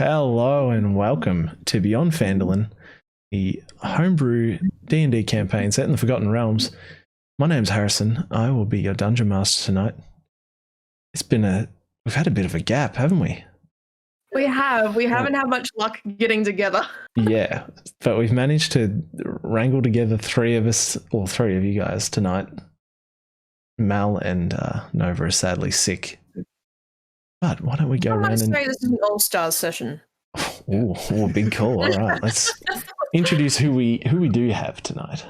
Hello and welcome to Beyond Phandalin, the homebrew D&D campaign set in the Forgotten Realms. My name's Harrison. I will be your dungeon master tonight. We've had a bit of a gap, haven't we? We haven't had much luck getting together. Yeah, but we've managed to wrangle together three of you guys tonight. Mal and Nova are sadly sick. But why don't we go around and... This is an all-stars session. Oh, big call. All right, let's introduce who we do have tonight.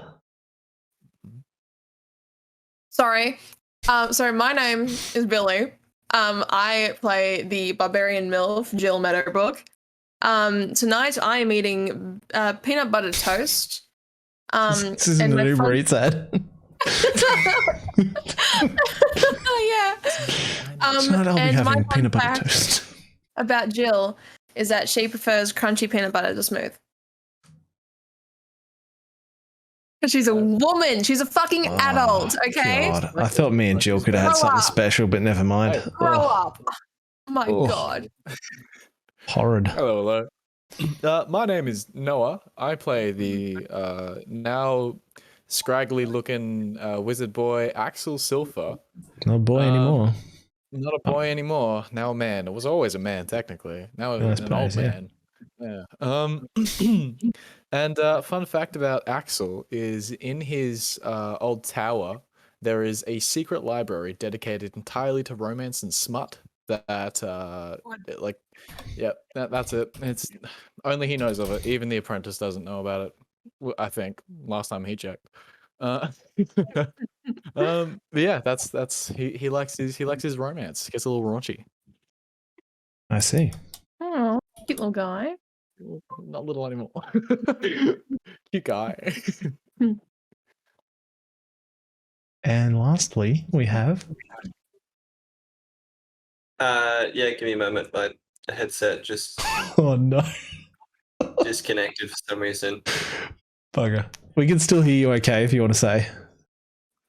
Sorry, my name is Billy. I play the barbarian MILF, Jill Meadowbrook. Tonight I am eating peanut butter toast. This isn't an Uber Eats ad. Yeah. Tonight I'll be having peanut butter toast. About Jill is that she prefers crunchy peanut butter to smooth. Because she's a woman. She's a fucking adult, okay? God. I thought me and Jill could have had something special, but never mind. Grow up. Oh my God. Horrid. Hello. My name is Noah. I play the now scraggly looking wizard boy Axel Silver. Not a boy anymore. Not a boy anymore. Now a man. It was always a man, technically. Now an old man. Yeah. And fun fact about Axel is in his old tower, there is a secret library dedicated entirely to romance and smut. That's it. It's only he knows of it. Even the apprentice doesn't know about it. I think last time he checked. But yeah, that's he likes his romance. Gets a little raunchy. I see. Oh, cute little guy. Not little anymore. Cute guy. And lastly, we have. Yeah, give me a moment. My headset just Oh no. disconnected for some reason. Bugger. We can still hear you okay if you want to say.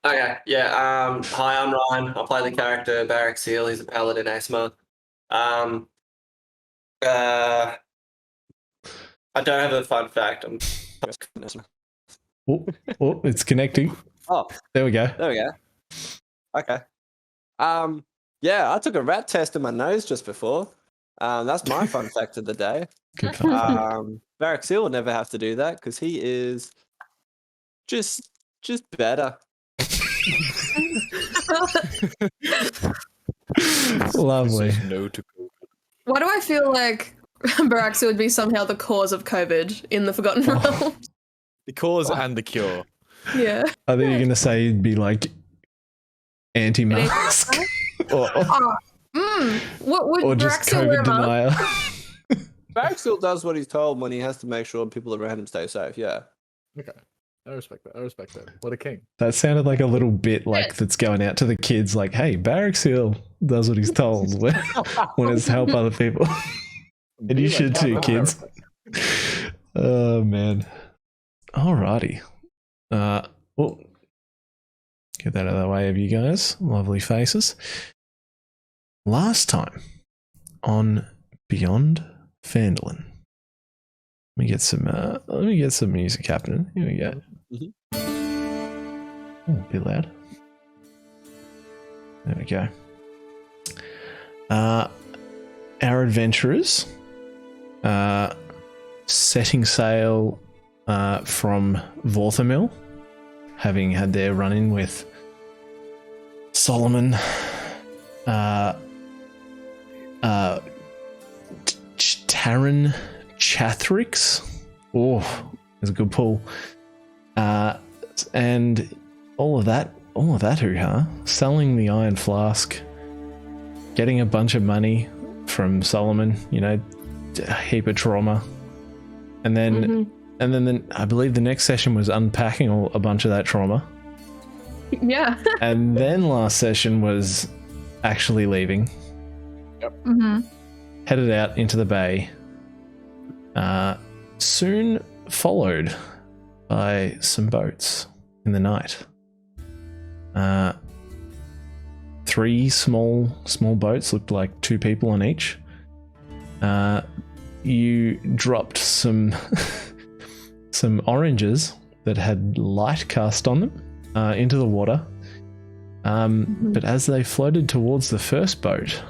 Okay, yeah. Hi, I'm Ryan. I play the character Barrack Seal. He's a paladin asthma. I don't have a fun fact. Oh, it's connecting. Oh, there we go. There we go. Okay. Yeah, I took a rat test in my nose just before. That's my fun fact of the day. Good fun. Barrack Seal will never have to do that because he is just better. Lovely. Why do I feel like Baraxa would be somehow the cause of COVID in the Forgotten Realms? The cause and the cure. Yeah. I think you're going to say it'd be like anti-mask. What would just Baraxa wear COVID a mask? denier. Barrack Seal does what he's told when he has to make sure people around him stay safe, yeah. Okay. I respect that. What a king. That sounded like a little bit like that's going out to the kids like, hey, Barrack Seal does what he's told when it's to help other people. And you should too, kids. Oh, man. Alrighty. Well, get that out of the way of you guys. Lovely faces. Last time on Beyond Phandalin. Let me get some music happening. Here we go. Oh, a bit loud. There we go. Our adventurers setting sail from Vorthamil, having had their run-in with Solomon, Taryn Chathrix. Oh, there's a good pull. And all of that hoo-ha. Selling the iron flask, getting a bunch of money from Solomon, a heap of trauma. And then I believe the next session was unpacking a bunch of that trauma. Yeah. And then last session was actually leaving. Yep. Headed out into the bay. Soon followed by some boats in the night. 3 small boats, looked like 2 people on each. you dropped some some oranges that had light cast on them into the water. But as they floated towards the first boat,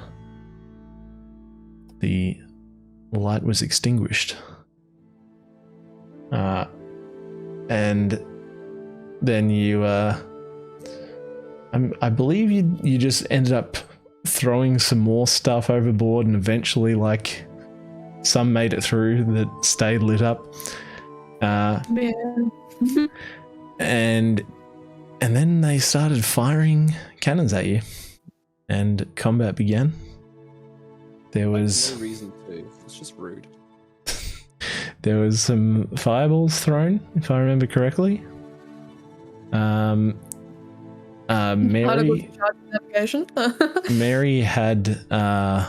the light was extinguished. And then you, I believe you just ended up throwing some more stuff overboard, and eventually, like, some made it through that stayed lit up. And then they started firing cannons at you, and combat began. There was no reason to. It's just rude. There was some fireballs thrown, if I remember correctly. Mary Mary had a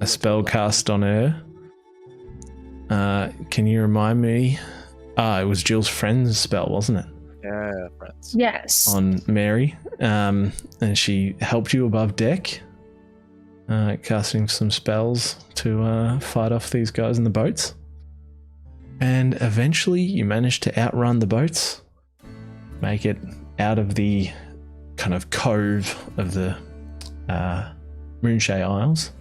spell cast on her. Can you remind me? It was Jill's friend's spell, wasn't it? Yeah, friends. Yes. On Mary. And she helped you above deck, casting some spells to fight off these guys in the boats. And eventually you managed to outrun the boats, make it out of the kind of cove of the Moonshay Isles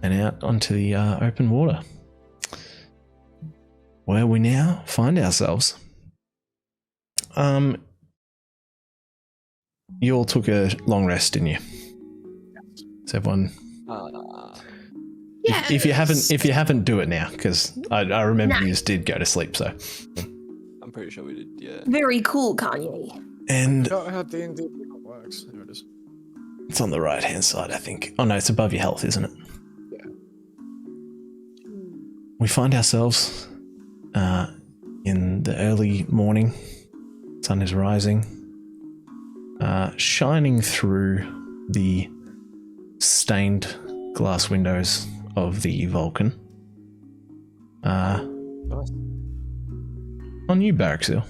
and out onto the open water, where we now find ourselves. You all took a long rest, didn't you? Is everyone? If you haven't, do it now, because I remember you just did go to sleep. So I'm pretty sure we did. Yeah. Very cool, Kanye. And Forgot how D&D works. There it is. it's on the right hand side, I think. Oh no, it's above your health, isn't it? Yeah. We find ourselves in the early morning. Sun is rising, shining through the stained glass windows of the Vulcan. Nice. On you, Barraxil.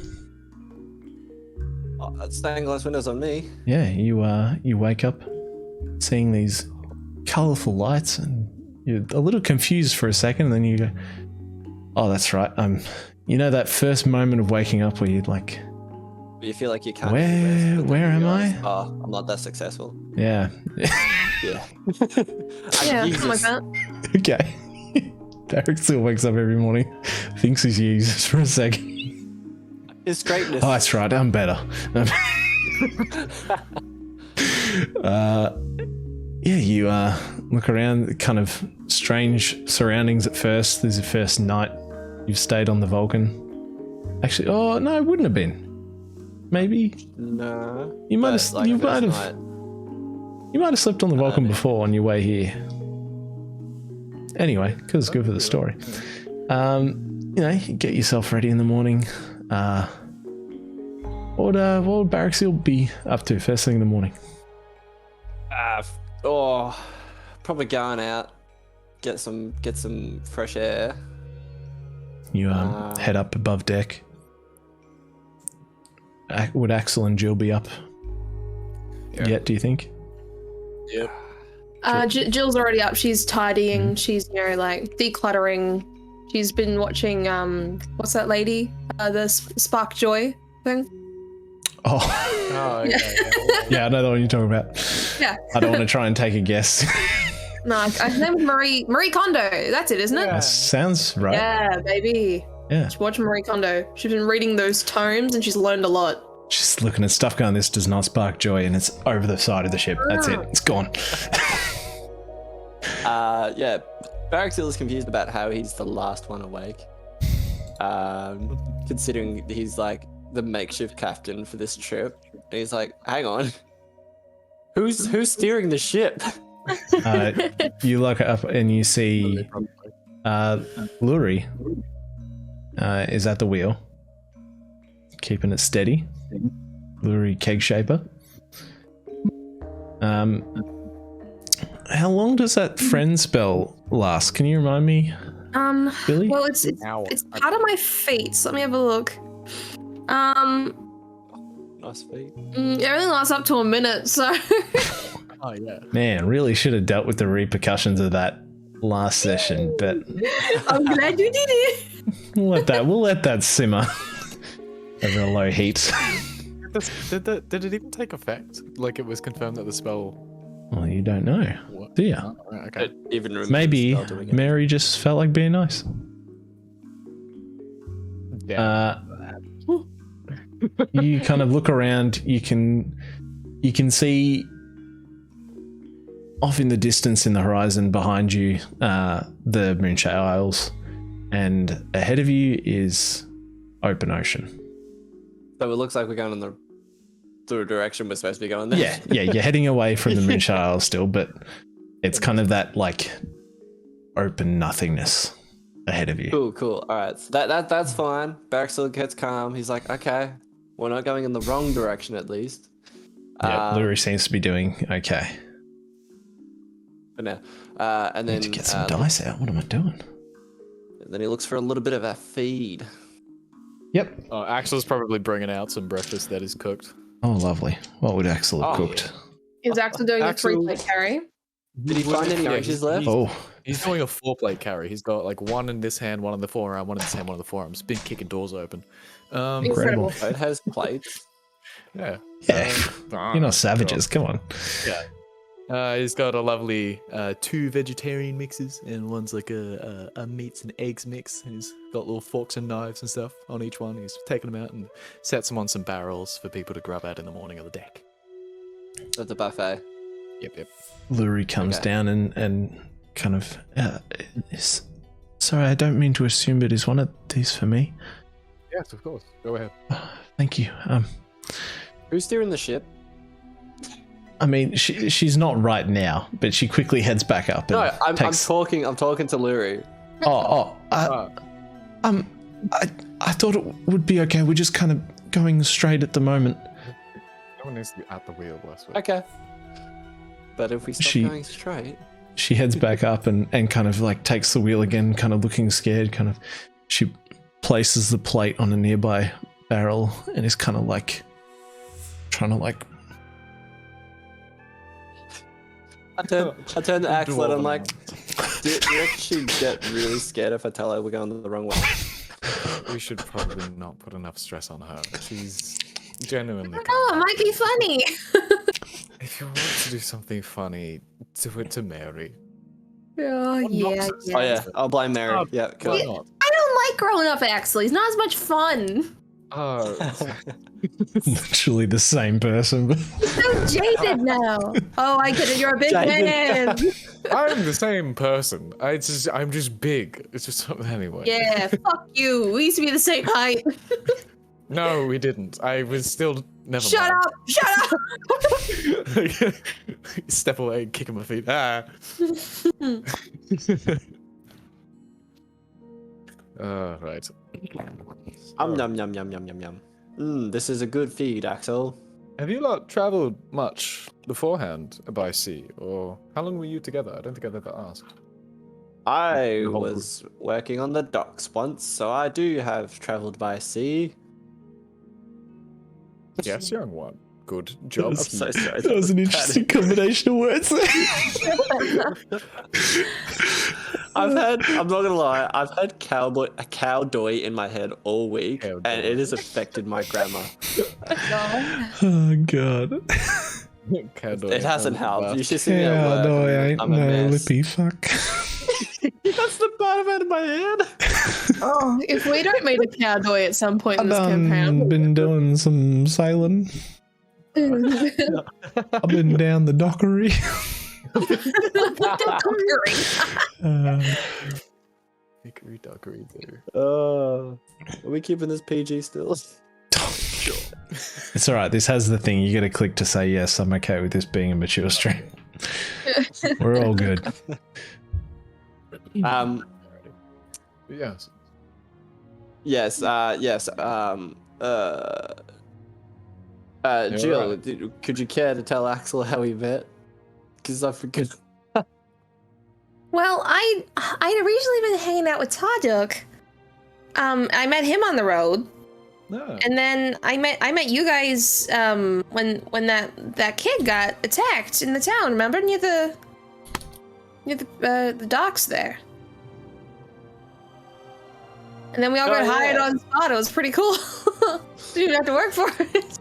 Oh, that's stained glass windows on me. Yeah, you wake up seeing these colourful lights, and you're a little confused for a second, and then you go, "Oh, that's right." You know that first moment of waking up where you're like, You feel like you can't. Where am I? Oh, I'm not that successful. Yeah. Yeah. Yeah, Jesus. something like that. Okay. Derek still wakes up every morning, thinks he's used for a second. His greatness. Oh, that's right. I'm better. Yeah, you look around, kind of strange surroundings at first. This is the first night you've stayed on the Vulcan. Actually, oh no, it wouldn't have been. Maybe No. you might But, have. like, You first might have. night- You might have slept on the Vulcan before on your way here. Anyway, because it's good for the story. You get yourself ready in the morning. What would Barraxil be up to first thing in the morning? Probably going out, get some fresh air. You head up above deck. Would Axel and Jill be up yet, do you think? Yep. Jill's already up. She's tidying. She's like decluttering. She's been watching what's that lady? The Spark Joy thing. Oh, Oh, Yeah. yeah, I know the one you're talking about. Yeah. I don't want to try and take a guess. No, her name's Marie Kondo. That's it, isn't it? That sounds right. Yeah, baby. Yeah. She's watching Marie Kondo. She's been reading those tomes and she's learned a lot. Just looking at stuff going, this does not spark joy, and it's over the side of the ship. That's it. It's gone. Yeah. Barraxil is confused about how he's the last one awake. Considering he's like the makeshift captain for this trip. And he's like, hang on. Who's steering the ship? You look up and you see Luri is at the wheel, keeping it steady. Luri Keg Shaper. How long does that friend spell last? Can you remind me, Billy? Well, it's Hour. part of my feet. So let me have a look. Nice feet. It only lasts up to a minute, so Oh yeah. Man, really should have dealt with the repercussions of that last session, but I'm glad you did it. we'll let that simmer over a low heat. Did it even take effect? Like it was confirmed that the spell. Well, you don't know, What? do you? Oh, right, okay. It even removes Maybe the spell doing it. Mary just felt like being nice. Yeah. You kind of look around. You can see off in the distance in the horizon behind you the Moonshade Isles, and ahead of you is open ocean. So it looks like we're going in the direction we're supposed to be going there. Yeah, you're heading away from the Moonshade Isles still, but it's kind of that like open nothingness ahead of you. Cool. All right, so that's fine. Baraxil gets calm. He's like, okay, we're not going in the wrong direction at least. Yeah, Lurie seems to be doing okay. For now. And I then need to get some dice out. What am I doing? Then he looks for a little bit of a feed. Yep. Oh, Axel's probably bringing out some breakfast that is cooked. Oh, lovely. What would Axel have cooked? Is Axel doing a Axel- 3-plate carry? Did he find any riches left? Oh, He's doing a 4-plate carry. He's got like one in this hand, one in the forearm, one in this hand, one in the forearm. He's been kicking doors open. incredible. Oh, it has plates. Yeah. Yeah. You're not savages. Come on. He's got a lovely 2 vegetarian mixes, and one's like a meats and eggs mix. And he's got little forks and knives and stuff on each one. He's taken them out and sets them on some barrels for people to grab out in the morning on the deck. At the buffet. Yep. Lurie comes Okay. down and kind of. Sorry, I don't mean to assume, but is one of these for me? Yes, of course. Go ahead. Thank you. Who's steering the ship? I mean, she's not right now, but she quickly heads back up and No, I'm takes. talking to Lurie. I thought it would be okay. We're just kind of going straight at the moment. No one needs to be at the wheel, bless me. Okay. But if we stop She- going straight. She heads back up and kind of like takes the wheel again, kind of looking scared. Kind of, she places the plate on a nearby barrel and is kind of like trying to like. I turn to Axel and I'm like, do you reckon she'd get really scared if I tell her we're going the wrong way? We should probably not put enough stress on her. She's genuinely. Oh, it might be funny. If you want to do something funny, do it to Mary. Oh, yeah. Oh yeah, I'll blame Mary. Oh, Yeah, cool. Why not? I don't like growing up, Axel. He's not as much fun. Oh, Literally the same person. But He's so jaded now. Oh, I get it. You're a big Jaded. man. I'm the same person. I'm just big. It's just anyway. Yeah, fuck you. We used to be the same height. No, we didn't. I was still never. Shut mind. up! Shut up! Step away, kick him my feet. Ah. Right. Yum. This is a good feed, Axel. Have you lot traveled much beforehand by sea, or how long were you together? I don't think I've ever asked. I was working on the docks once, so I do have travelled by sea. Yes, young one. Good job. I'm so sorry. that was an interesting combination of words. I'm not gonna lie, I've had cowdoy in my head all week, Cowdoy. and it has affected my grammar. Oh god. It hasn't helped. You should see me at Yeah, work. no, I ain't I'm a no mess. lippy fuck. That's the part of it in my head. Oh, if we don't meet a cowboy at some point in this I've campaign. been doing some sailing. I've been down the dockery. Hickory dickory do. Are we keeping this PG still? Sure. It's all right. This has the thing. You got to click to say yes. I'm okay with this being a mature stream. We're all good. Yes. Yes. Jill, could you care to tell Axel how we met? Because I forget. Well, I'd originally been hanging out with Taduk. I met him on the road, No. and then I met you guys when that kid got attacked in the town. Remember near the near the docks there. And then we all got hired on spot. It was pretty cool. You didn't have to work for it.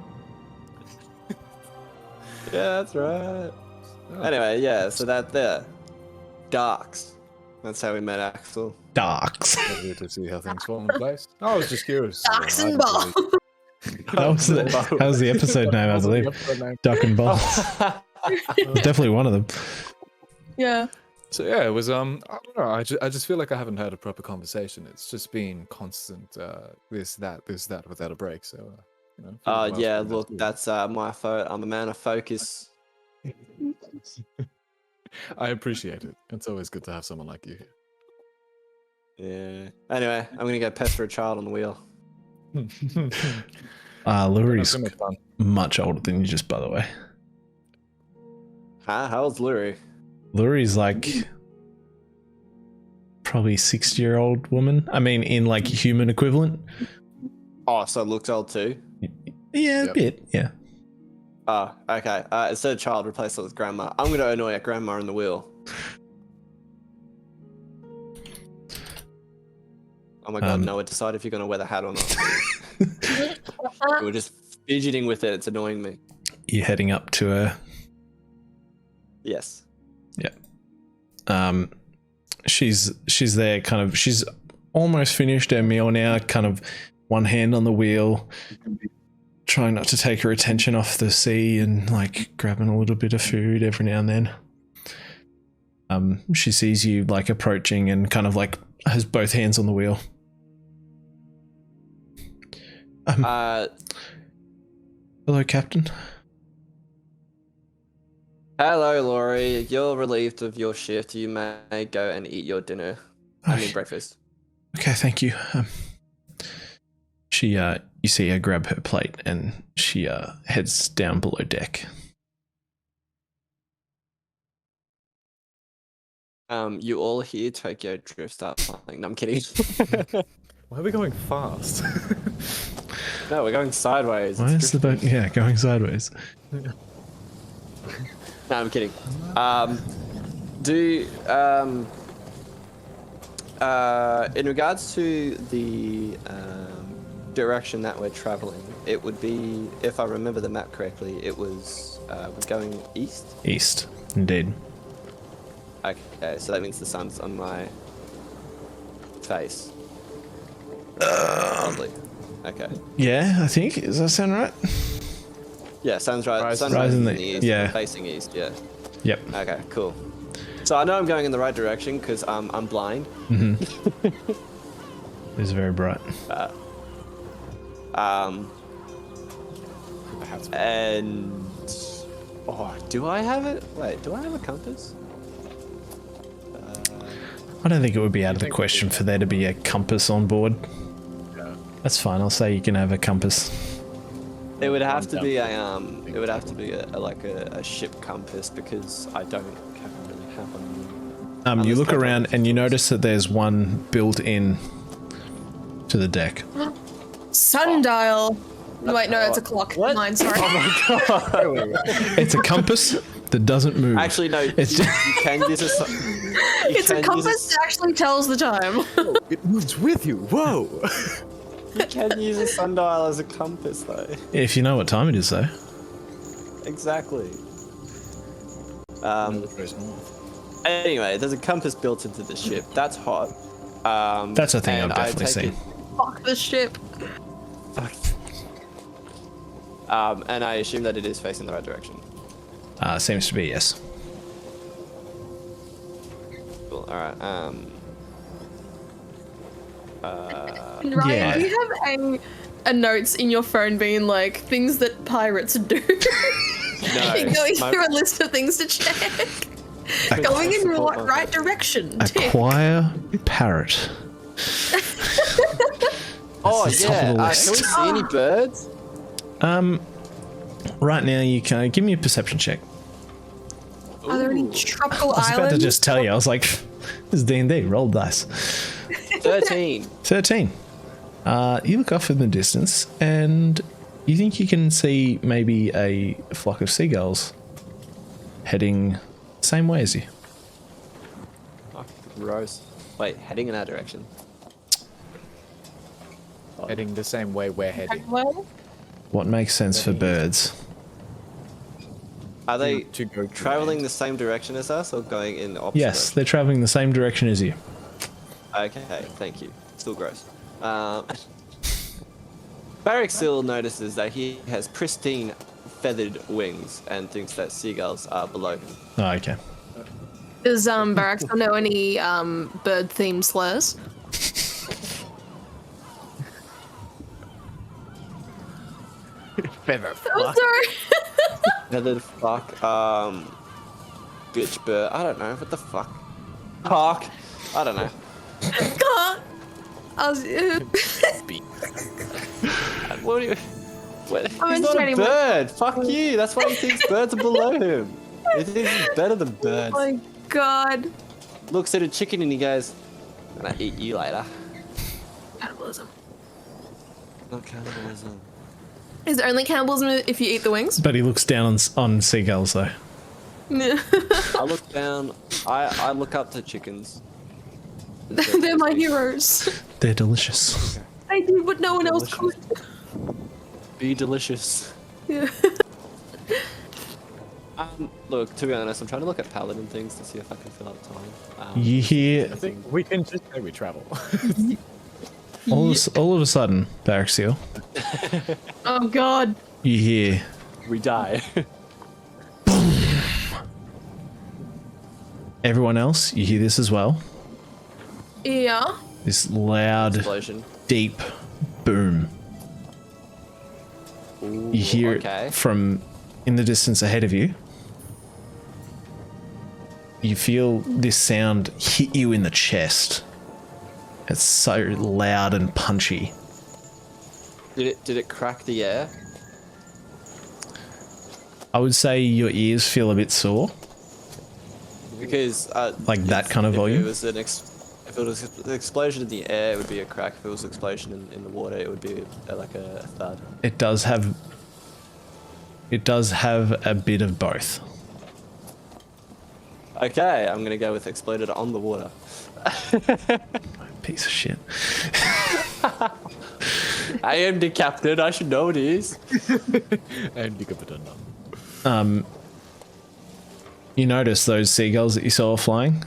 Yeah, that's right. Anyway, yeah, so that there. Docks. That's how we met Axel. Docks. Here to see how things fall in place. I was just curious. Docks I and didn't balls. really- That was the episode name, I believe. Duck and balls. Definitely one of them. Yeah. So yeah, it was I don't know. I just feel like I haven't had a proper conversation. It's just been constant this that without a break. So you know. Yeah, look, that's my fault. I'm a man of focus. I appreciate it. It's always good to have someone like you Yeah. Anyway, I'm gonna go pester a child on the wheel. here. Lurie's So much fun. much older than you, just by the way. Huh? How old's Lurie? Lurie's like probably 60-year-old woman. I mean, in like human equivalent. Oh, so it looks old too. Yeah, a Yep. bit. Yeah. Oh, okay. Instead of child, replace it with grandma. I'm gonna annoy at grandma in the wheel. Oh my god, Noah, decide if you're gonna wear the hat or not. You were just fidgeting with it. It's annoying me. You're heading up to her. Yes. She's there, kind of. She's almost finished her meal now. Kind of one hand on the wheel, trying not to take her attention off the sea, and like grabbing a little bit of food every now and then. She sees you like approaching and kind of like has both hands on the wheel. Hello, Captain. Hello, Laurie. You're relieved of your shift. You may go and eat your dinner. I mean breakfast. Okay, thank you. You see her grab her plate and she heads down below deck. You all hear Tokyo Drift start playing. No, I'm kidding. Why are we going fast? No, we're going sideways. Why is the boat? Yeah, going sideways. No, I'm kidding. In regards to the direction that we're traveling, it would be, if I remember the map correctly, it was we're going east. East, indeed. Okay, so that means the sun's on my face. Lovely. Okay. Yeah, I think. Does that sound right? Yeah, sun's right. Sun's Rising rising in the- the east. yeah. Facing east. Yeah. Yep. Okay. Cool. So I know I'm going in the right direction because I'm blind. It's very bright. And do I have it? Wait, do I have a compass? I don't think it would be out of the question for there to be a compass on board. Yeah. That's fine. I'll say you can have a compass. It would have to be a ship compass because I don't really have one. You look around and you notice that there's one built in to the deck. Sundial. Wait, no, it's a clock. What? Mine, sorry. Oh my god! It's a compass that doesn't move. Actually, no. It's you, just- you can use a. It's a compass that actually tells the time. It moves with you. Whoa. You can use a sundial as a compass, though. If you know what time it is, though. Exactly. Anyway, there's a compass built into the ship. That's hot. That's a thing I've and I definitely take seen. Fuck the ship. And I assume that it is facing the right direction. Seems to be, yes. Cool. All right. And Ryan, Yeah. do you have a notes in your phone being like things that pirates do? No. Going my- through a list of things to check. Going in the right direction. Tick. Acquire parrot. Oh That's the top of yeah. the Can we list. see any birds? Right now, you can give me a perception check. Are there any Ooh. tropical I was about to islands? just tell you. I was like, this is D&D. Roll dice. 13. 13. You look off in the distance, and you think you can see maybe a flock of seagulls heading the same way as you. Gross. Wait, heading in our direction. Heading the same way we're heading. Well, What makes sense for birds? Are they To go traveling the same direction as us or going in opposite Yes, direction? they're traveling the same direction as you. Okay, thank you. Still gross. Baraxil notices that he has pristine feathered wings and thinks that seagulls are below him. Oh, okay. does Barracks know any bird themed slurs? Feather. I'm sorry. Feathered fuck, bitch bird. I don't know. What the fuck? Cock. I don't know. God. I was. What do you? What? I'm He's not a entertaining bird. Fuck you. That's why he thinks birds are below him. He thinks he's better than birds. Oh my God. Looks at a chicken and he goes, "I'm gonna eat you later." Cannibalism. Not cannibalism. Is it only cannibalism if you eat the wings? But he looks down on seagulls, though. I look down. I look up to chickens. They're my heroes. They're delicious. I do what no one else could. Be delicious. Yeah. Look, to be honest, I'm trying to look at paladin things to see if I can fill up time. You hear I think we can just say we travel. all of a sudden, Baraxil, Oh God. you hear We die. everyone else. You hear this as well. Yeah. This loud, Explosion. deep boom. Ooh, You hear okay. it from in the distance ahead of you. You feel this sound hit you in the chest. It's so loud and punchy. Did it crack the air? I would say your ears feel a bit sore. Because Like that kind of volume? If it was an explosion in the air, it would be a crack. If it was an explosion in the water, it would be like a thud. It does have a bit of both. Okay, I'm gonna go with exploded on the water. Piece of shit. I am the captain. I should know this. And you could You notice those seagulls that you saw flying?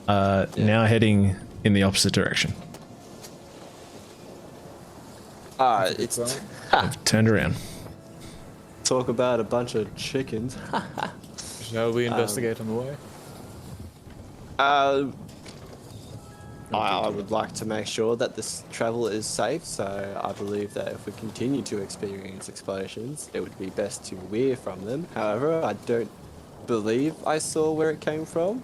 Now heading in the opposite direction. It's They've turned around. talk about a bunch of chickens. Shall we investigate on the way? I would like to make sure that this travel is safe, so I believe that if we continue to experience explosions, it would be best to veer from them. However, I don't believe I saw where it came from.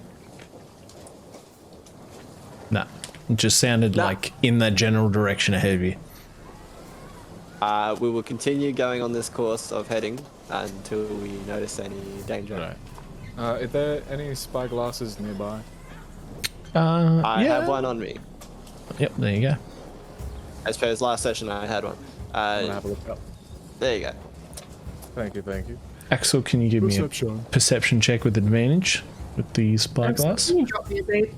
Nah. It just sounded like in that general direction ahead of you. We will continue going on this course of heading until we notice any danger. Right. Are there any spyglasses nearby? I yeah. have one on me. Yep, there you go. As per his last session, I had one. I'm gonna have a look up. There you go. Thank you, thank you. Axel, can you give me a perception check with advantage with the spyglass? Can you drop me a beat?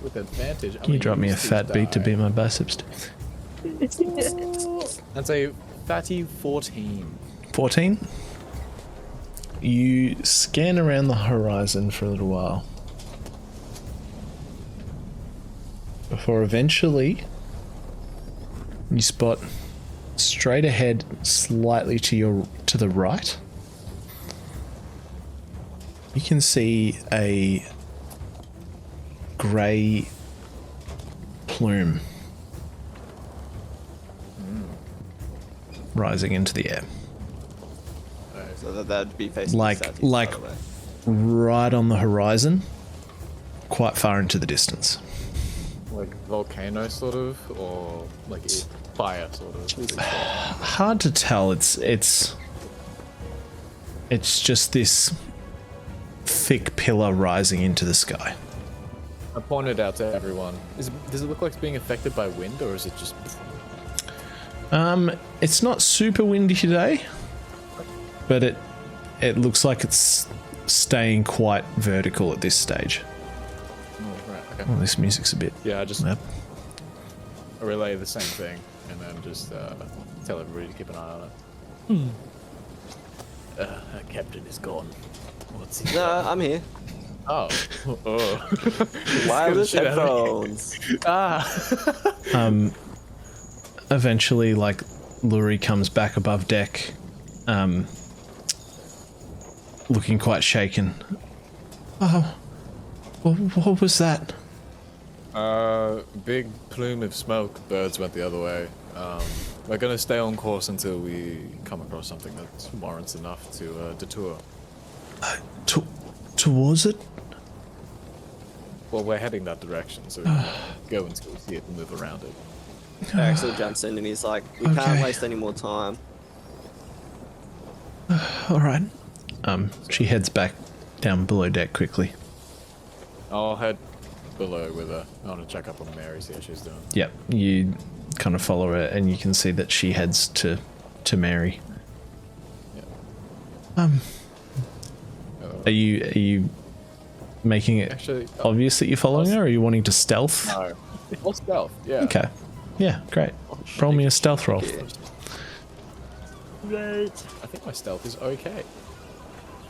With advantage. Can you drop me a fat beat to beat my biceps? That's a fatty 14. 14? You scan around the horizon for a little while. Before eventually you spot straight ahead, slightly to the right. You can see a grey plume rising into the air. So that'd be facing Like- southeast, like- by the way. Right on the horizon, quite far into the distance. Like volcano sort of, or like fire sort of. Hard to tell. It's just this thick pillar rising into the sky. I pointed out to everyone. Does it look like it's being affected by wind, or is it just? It's not super windy today, but it looks like it's staying quite vertical at this stage. Okay. Well, this music's a bit. Yeah, I just Yep. relay the same thing, and then just tell everybody to keep an eye on it. Our captain is gone. What's he? No, I'm here. Oh. Oh. Wireless Shit out of me. headphones. Ah. Eventually, like, Lurie comes back above deck, looking quite shaken. Oh, what was that? Big plume of smoke. Birds went the other way. We're gonna stay on course until we come across something that warrants enough to detour. Towards it? Well, we're heading that direction, so we can go until we see it and move around it. Axel jumps in and he's like, "We Okay. can't waste any more time." All right. She heads back down below deck quickly. I'll head below with her. I want to check up on Mary, see how she's doing. Yep. You kind of follow her, and you can see that she heads to Mary. Yeah. Are you making it Actually, obvious that you're following her, or are you wanting to stealth? no. All stealth. Yeah. Okay. Yeah, great. Roll me a stealth roll. I think my stealth is okay.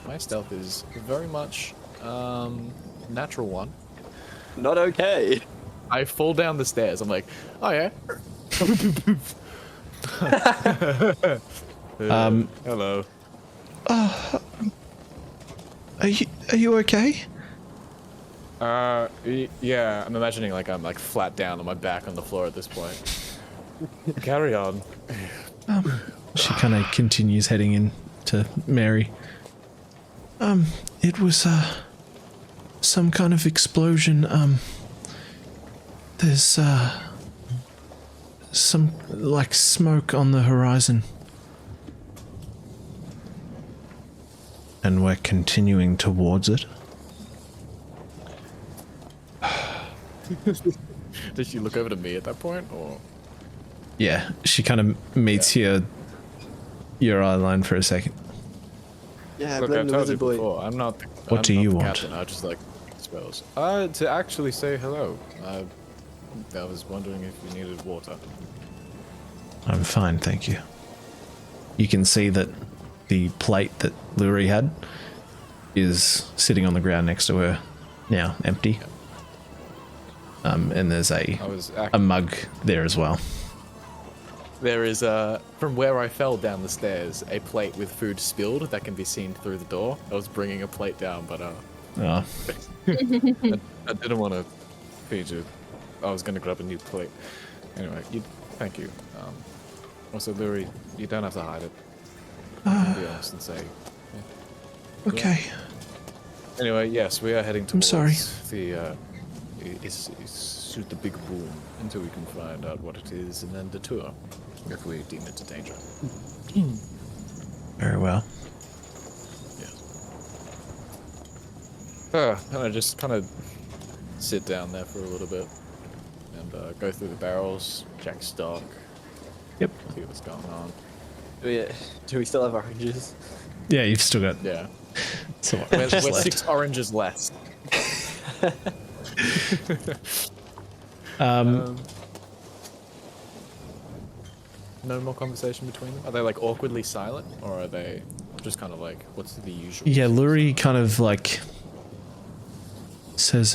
My stealth is very much natural one. Not okay. I fall down the stairs. I'm like, oh yeah. Hello. Are you okay? Yeah. I'm imagining like I'm like flat down on my back on the floor at this point. Carry on. She kind of continues heading in to Mary. It was some kind of explosion. There's some like smoke on the horizon. And we're continuing towards it. Did she look over to me at that point, or? Yeah, she kind of meets your eye line for a second. Yeah, Look, blame I've the told you wizard boy. before. I'm not. What I'm do not you the want? Captain. I just like spells. To actually say hello. I was wondering if you needed water. I'm fine, thank you. You can see that the plate that Lurie had is sitting on the ground next to her now, empty. And there's a mug there as well. There is from where I fell down the stairs, a plate with food spilled that can be seen through the door. I was bringing a plate down, but Oh, I didn't want to feed you. I was going to grab a new plate. Anyway, thank you. Also, Lurie, you don't have to hide it. You can be honest and say. Yeah. okay. Anyway, yes, we are heading towards sorry. the shoot the big boom until we can find out what it is and then detour if we deem it a danger. Very well. Yes. And I just kind of sit down there for a little bit and go through the barrels, check stock. Yep. See what's going on. Do we still have oranges? Yeah, you've still got Yeah. some We're oranges left. 6 oranges less. No more conversation between them? Are they like awkwardly silent, or are they just kind of like, what's the usual? Yeah, Lurie kind of like says,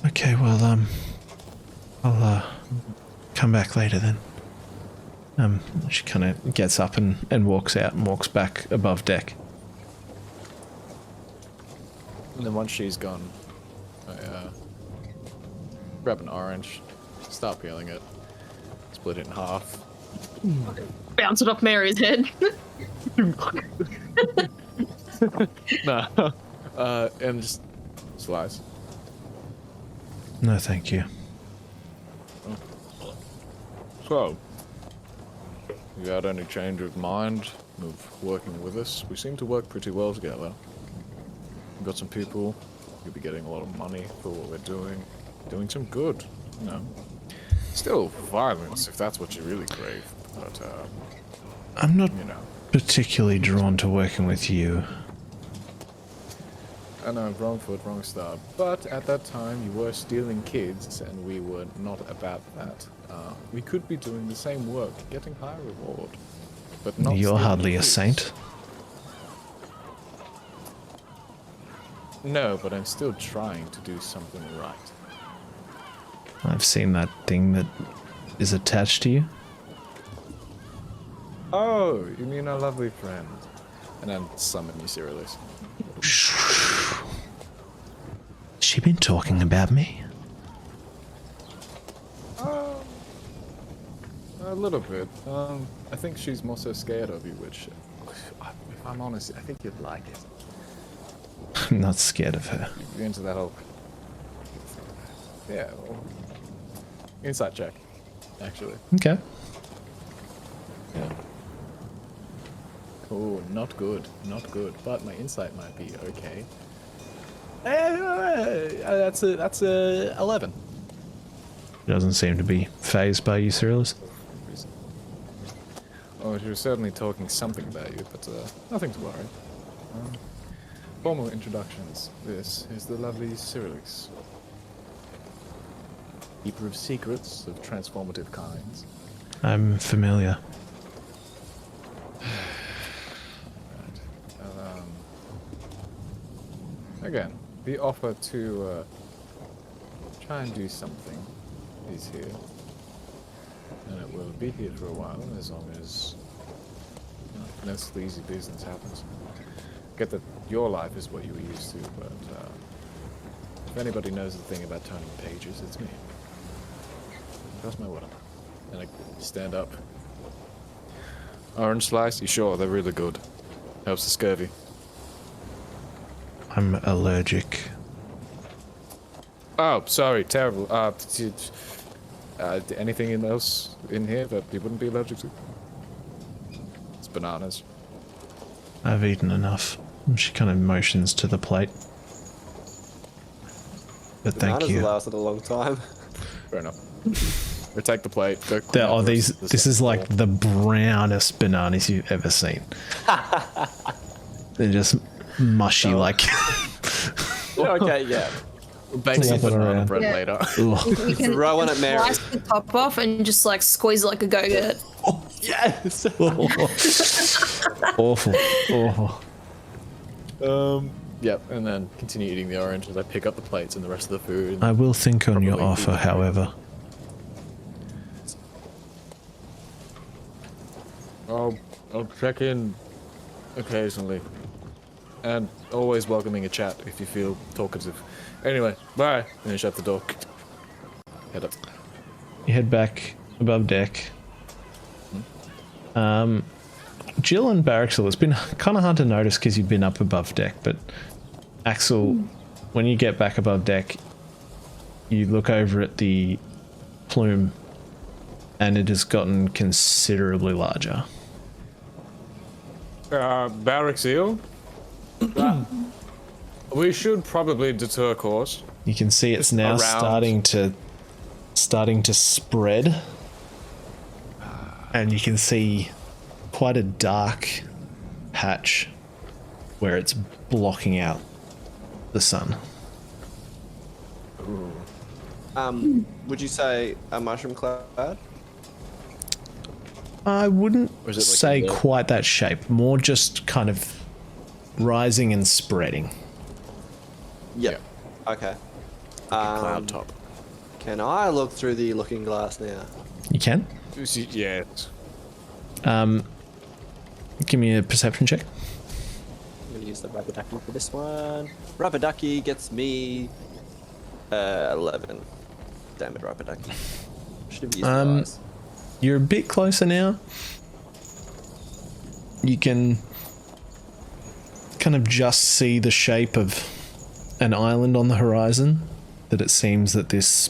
okay, well, I'll come back later then. She kind of gets up and walks out and walks back above deck. And then once she's gone, I grab an orange, start peeling it, split it in half. Bounce it off Mary's head. Nah. And just slice. No, thank you. So, you had any change of mind of working with us? We seem to work pretty well together. We've got some people, you'll be getting a lot of money for what we're doing some good, you know. Still violence, if that's what you really crave, but, I'm not you know. particularly drawn to working with you. know, wrong foot, wrong start. But at that time, you were stealing kids, and we were not about that. We could be doing the same work, getting higher reward, but not. You're stealing hardly a kids. saint. No, but I'm still trying to do something right. I've seen that thing that is attached to you. Oh, you mean our lovely friend? And then summon you, Cyrillus. Has she been talking about me? A little bit. I think she's more so scared of you, which, if I'm honest, I think you'd like it. I'm not scared of her. You're into that whole... Yeah, well... Insight check, actually. Okay. Yeah. Oh, not good, not good. But my insight might be okay. That's a 11. Doesn't seem to be phased by you, Cyrillus. Oh, she was certainly talking something about you, but nothing to worry. Formal introductions. This is the lovely Cyrillus. Keeper of secrets of transformative kinds. I'm familiar. Again, the offer to try and do something is here. And it will be here for a while, as long as no sleazy business happens. Get that your life is what you were used to, but if anybody knows the thing about turning pages, it's me. Trust my word. And I stand up. Orange slice? You sure? They're really good. Helps the scurvy. I'm allergic. Oh, sorry, terrible. Anything else in here that you wouldn't be allergic to? It's bananas. I've eaten enough. She kind of motions to the plate. But thank Bananas you. lasted a long time. Fair enough. We take the plate. Go clean There up are the these. rest of the This is bowl. like the brownest bananas you've ever seen. They're just mushy, No. like. Okay, yeah. We'll bake some Flip it banana around. bread Yeah. later. Ugh. You can Throw one at Mary. slice the top off and just like squeeze it like a go-gurt. Yes. Awful. Awful. Yep, and then continue eating the orange as I pick up the plates and the rest of the food. I will think on your Probably offer, eat. however. I'll check in occasionally. And always welcoming a chat if you feel talkative. Anyway, bye. And I shut the door. Head up. You head back above deck. Jill and Barraxel, it's been kind of hard to notice because you've been up above deck, but Axel, when you get back above deck, you look over at the plume and it has gotten considerably larger. Barraxel? We should probably detour course. You can see it's now around. starting to spread, and you can see quite a dark patch where it's blocking out the sun. Would you say a mushroom cloud? I wouldn't Or is it like say a- quite that shape, more just kind of rising and spreading. Yep. Okay. Cloud top. Can I look through the looking glass now? You can. Yeah. Give me a perception check. I'm gonna use the rubber ducky for this one. Rubber ducky gets me 11. Damn it, rubber ducky. Should have used my eyes. You're a bit closer now. You can kind of just see the shape of an island on the horizon that it seems that this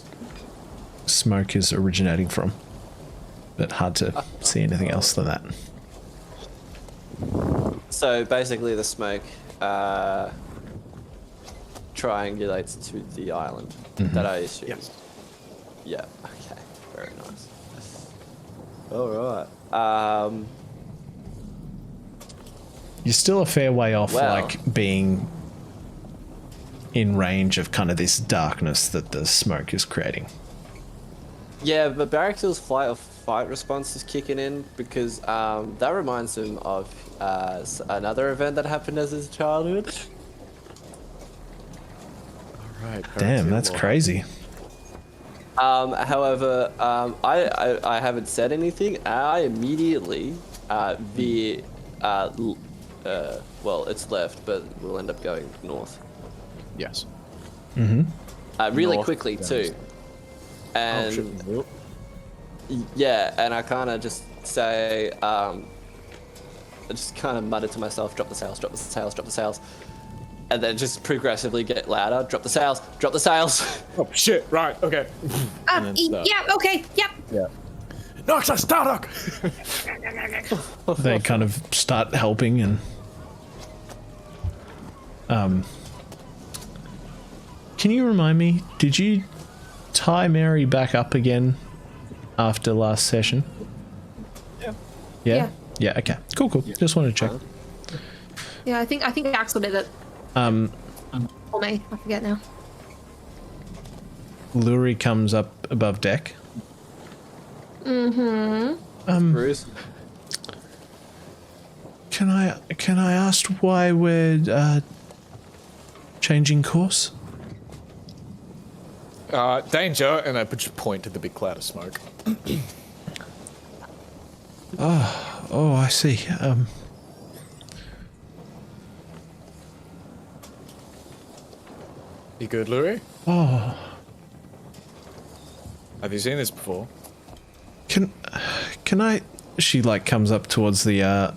smoke is originating from. But hard to see anything else than that. So basically, the smoke triangulates to the island that I assume. Yes. Yeah. Okay. Very nice. All right. You're still a fair way off, Wow. like being in range of kind of this darkness that the smoke is creating. Yeah, but Barrackseal's flight or fight response is kicking in because that reminds him of another event that happened as his childhood. Right. Damn, that's crazy. However, I haven't said anything. I immediately well, it's left, but we'll end up going north. Yes. Really North quickly goes. too. And yeah, and I kind of just say, I just kind of mutter to myself, drop the sails, drop the sails, drop the sails. And then just progressively get louder, drop the sails, drop the sails. Oh shit! Right. Okay. Yeah. Okay. Yep. Yeah. Noxa Stardock! They kind of start helping and can you remind me, did you tie Mary back up again after last session? Yeah. Yeah? Yeah, okay. Cool. Just wanted to check. Yeah, I think Axel did it. Or me, I forget now. Lurie comes up above deck. Bruce? Can I ask why we're changing course? Danger, and I just point to the big cloud of smoke. Oh, I see. You good, Lurie? Oh, Have you seen this before? can I? She like comes up towards the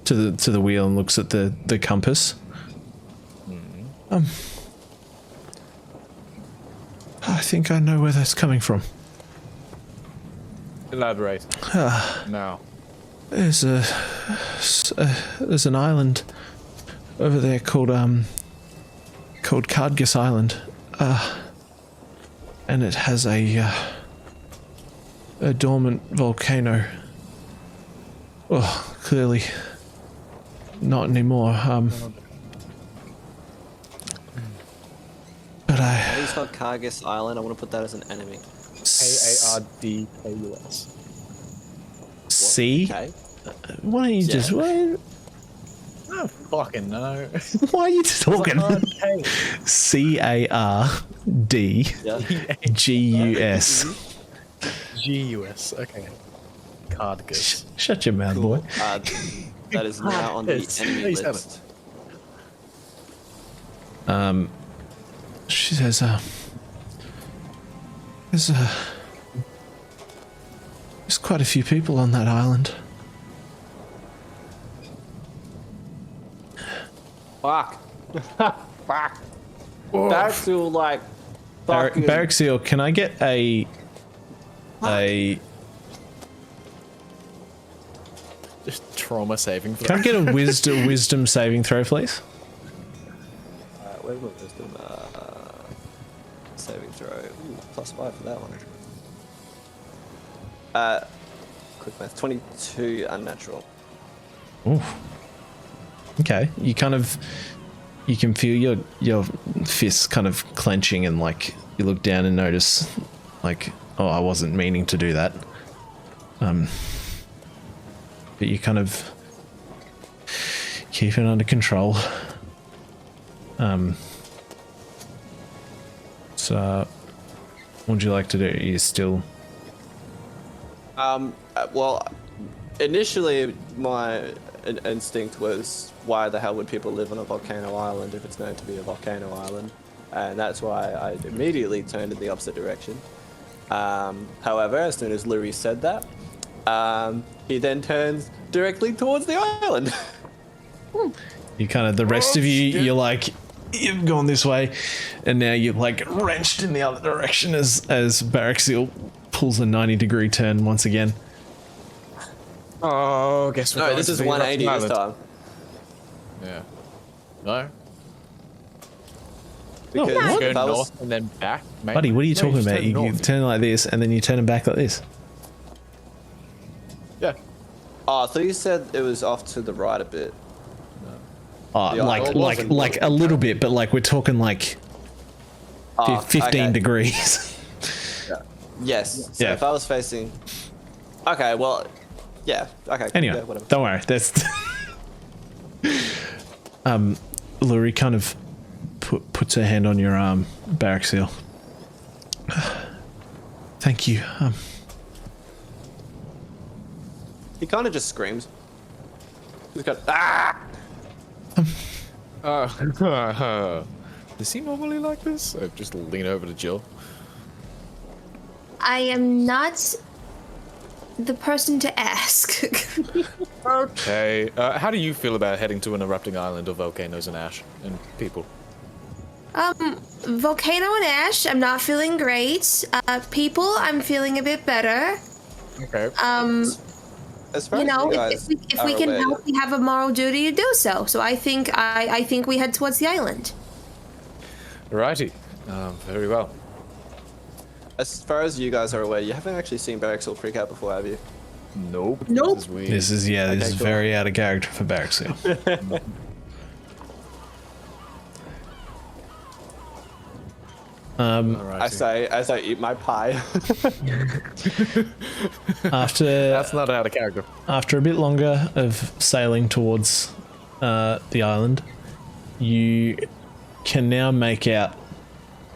to the wheel and looks at the compass. I think I know where that's coming from. Elaborate. Now. There's an island over there called Cardgus Island, and it has a dormant volcano. Oh, clearly not anymore. But How do you spell Cargus Island? I want to put that as an enemy. Cardkus. see. Okay. Why don't you just? I don't fucking know. Why are you talking? Okay. Cardgus. G-U-S. Okay. Cardgus. Shut your mouth, boy. That is now on the Yes, enemy please have list. She says, there's quite a few people on that island. Fuck. Fuck. That's all like fucking. Barrack Seal, can I get a Just trauma saving throw. can I get a wisdom saving throw, please? Where's my wisdom? Saving throw. Ooh, +5 for that one. Quick math. 22 unnatural. Ooh. Okay, you can feel your fists kind of clenching, and like you look down and notice, like, oh, I wasn't meaning to do that. But you kind of keep it under control. So, what would you like to do? Are you still? Well, initially my instinct was, why the hell would people live on a volcano island if it's known to be a volcano island? And that's why I immediately turned in the opposite direction. However, as soon as Lurie said that, he then turns directly towards the island. You kind of, the rest of you, you're like, you've gone this way, and now you're like wrenched in the other direction as Barrack Seal pulls a 90-degree turn once again. Oh, guess we're No, going this to is the 180 eruption this island. time. Yeah. No? Because Go if I was, north and then back, mate. Buddy, what are you No, talking just about? turn You north. turn like this, and then you turn it back like this. Yeah. oh, I thought you said it was off to the right a bit. Oh, Yeah, like it wasn't- a little bit, but like we're talking like 15 okay. degrees. Yes. So Yeah. if I was facing. Okay. Well. Yeah. Okay. Anyway, Yeah, whatever. don't worry. That's Luri kind of puts her hand on your arm, Baraxil. Thank you. He kind of just screams. He's got ah. Does he normally like this? I just lean over to Jill. I am not the person to ask. Okay. How do you feel about heading to an erupting island of volcanoes and ash and people? Volcano and ash, I'm not feeling great. People, I'm feeling a bit better. Okay. As far You as know, you guys if we are can aware, help, we have a moral duty to do so. So I think we head towards the island. Righty. Very well. As far as you guys are aware, you haven't actually seen Baraxil freak out before, have you? Nope. Nope. This is weird. This is Okay, cool. very out of character for Baraxil. Alrighty. As I eat my pie. After That's not out of character. After a bit longer of sailing towards the island, you can now make out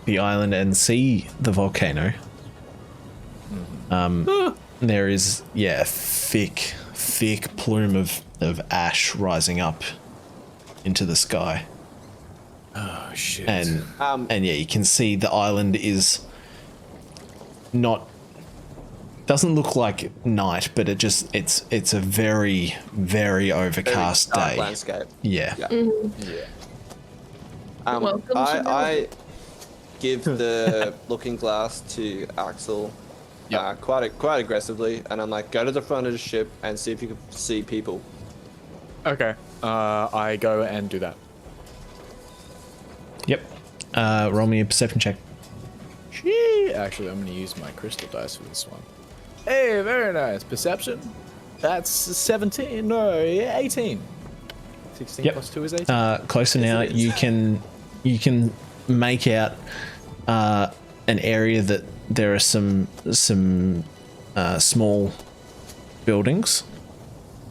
the island and see the volcano. There is, a thick plume of ash rising up into the sky. Oh shit. And you can see the island is doesn't look like night, but it's a very, very overcast Dark day. landscape. Yeah. Yeah. yeah. Welcome to I give the looking glass to Axel quite aggressively, and I'm like, go to the front of the ship and see if you can see people. Okay. I go and do that. Yep. Roll me a perception check. Actually, I'm going to use my crystal dice for this one. Hey, very nice. Perception. That's 17. No, 18. 16 Yep. plus 2 is 18. Closer now. it is. You can make out an area that there are some small buildings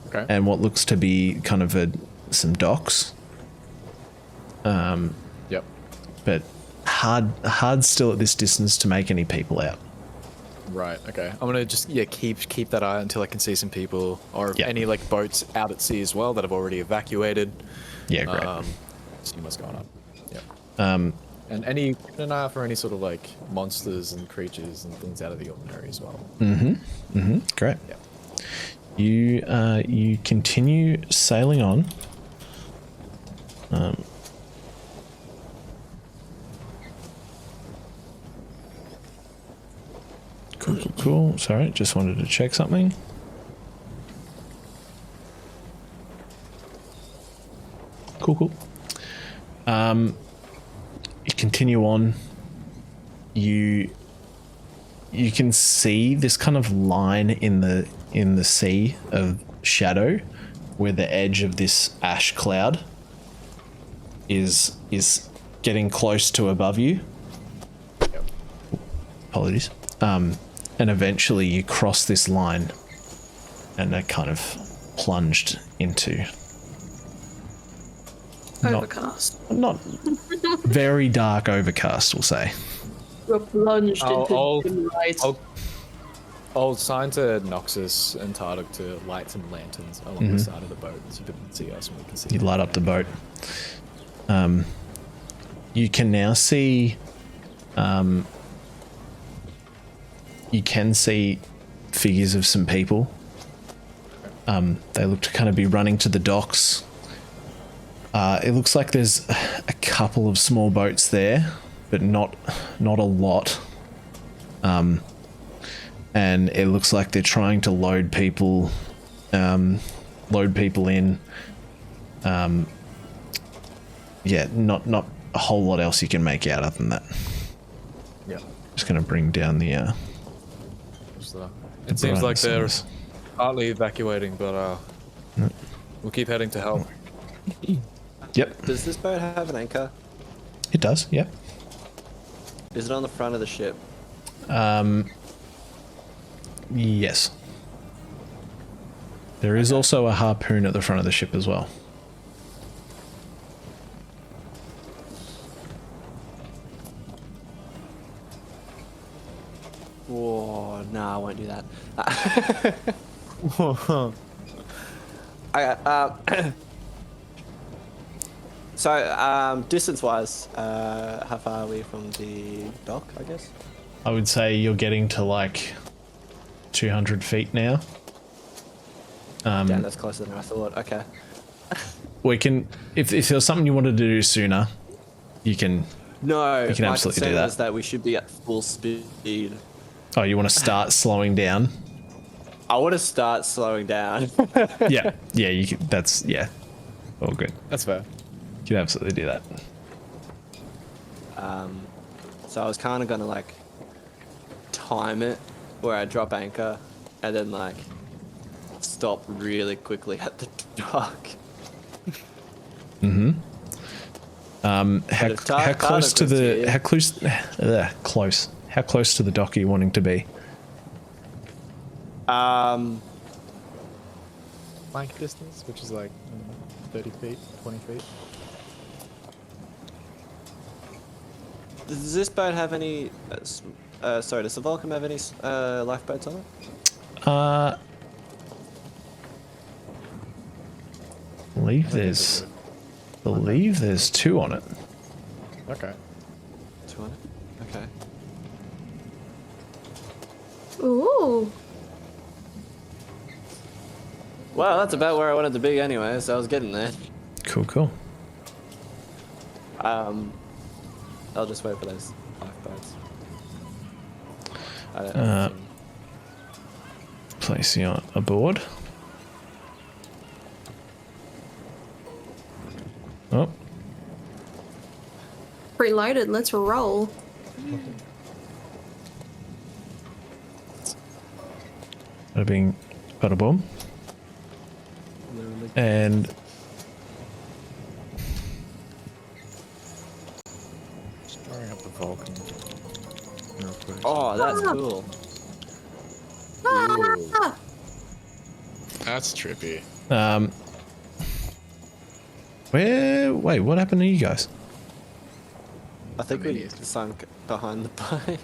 Okay. and what looks to be kind of some docks. Yep. But hard still at this distance to make any people out. Right. Okay. I'm gonna just keep that eye until I can see some people or Yep. any like boats out at sea as well that have already evacuated. Yeah, great. See what's going on. Yep. Um, And keep an eye out for any sort of like monsters and creatures and things out of the ordinary as well. great. Yeah. You continue sailing on. Cool. Sorry, just wanted to check something. Cool. You continue on. You can see this kind of line in the sea of shadow where the edge of this ash cloud is getting close to above you. Yep. Apologies. And eventually you cross this line and are kind of plunged into Overcast. not very dark overcast, we'll say. We're plunged I'll- into dim light. I'll sign to Noxus and Tarduk to light some lanterns along the side of the boat so you can see us and we can see You light up the boat. You can now see. You can see figures of some people. They look to kind of be running to the docks. It looks like there's a couple of small boats there, but not a lot. And it looks like they're trying to load people in. Not a whole lot else you can make out other than that. Yeah. Just going to bring down the. It seems like they're brightness. partly evacuating, but we'll keep heading to help. Yep, Does this boat have an anchor? it does. Yep. Is it on the front of the ship? Yes. There is also a harpoon at the front of the ship as well. Whoa, no, I won't do that. So, distance-wise, how far are we from the dock, I guess? I would say you're getting to like 200 feet now. Damn, that's closer than I thought. Okay. We can, if there's something you wanted to do sooner, you can. No, you can my absolutely concern do that. is that we should be at full speed. Oh, you want to start slowing down? I want to start slowing down. Yeah, you can. That's all good. That's fair. You can absolutely do that. So I was kind of gonna like time it where I drop anchor and then like stop really quickly at the dock. How close to the how close to the dock are you wanting to be? Flank distance, which is like 30 feet, 20 feet. Does this boat have any? Sorry, does the Vulcan have any lifeboats on it? Believe there's 2 on it. Okay. 2 on it. Okay. Ooh. Well, that's about where I wanted to be anyway, so I was getting there. Cool. I'll just wait for those lifeboats. I don't Uh, Place you on aboard. Oh, Preloaded, let's roll. bada bing, bada boom. And Starting up the Vulcan. Real quick. Oh, that's cool. Ah! That's trippy. wait, what happened to you guys? I think we idiot. sunk behind the boat.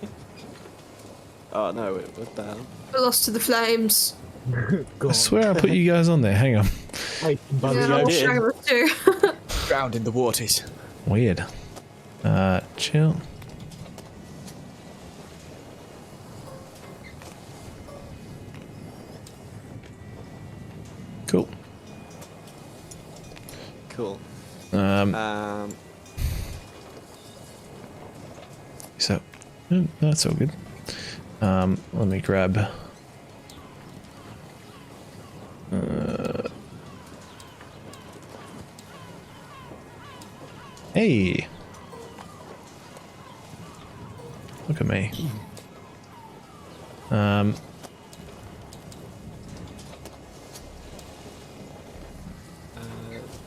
Oh no, wait, what the hell? We're lost to the flames. I swear I put you guys on there. Hang on. Hey, Yeah, I'll did. show us too. drowned in the waters. Weird. Chill. Cool. Cool. So, that's all good. Let me grab. Hey, look at me.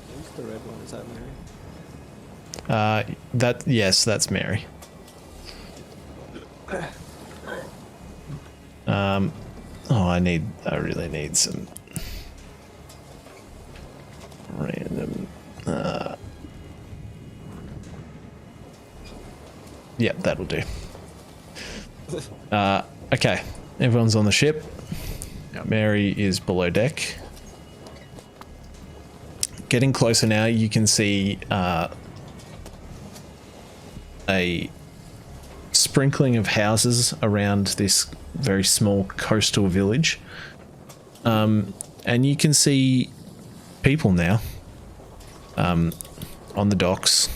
Who's the red one? Is that Mary? Yes, that's Mary. I really need some random. Yep, that'll do. Okay, everyone's on the ship. Yep. Mary is below deck. Getting closer now, you can see a sprinkling of houses around this very small coastal village. And you can see people now on the docks,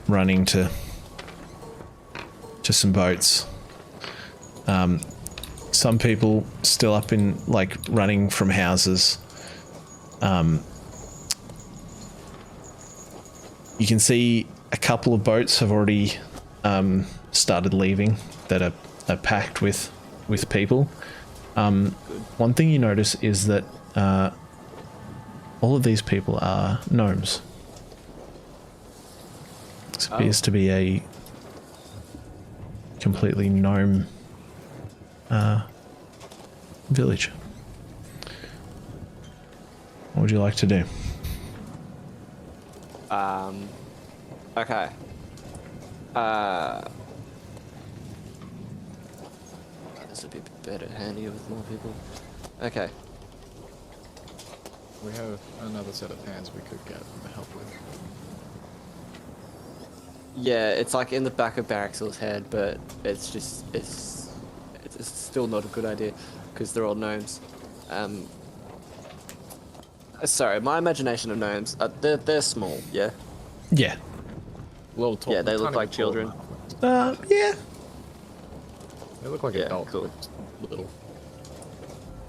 running to some boats. Some people still up in, like, running from houses. You can see a couple of boats have already started leaving that are packed with people. One thing you notice is that all of these people are gnomes. This appears to be a completely gnome village. What would you like to do? Okay. This would be better handy with more people. Okay. We have another set of hands we could get help with. Yeah, it's like in the back of Baraxil's head, but it's still not a good idea because they're all gnomes. Sorry, my imagination of gnomes, they're small, yeah? Yeah. A little tall. Yeah, they look like children. Yeah. They look like Yeah, adults. cool. Little.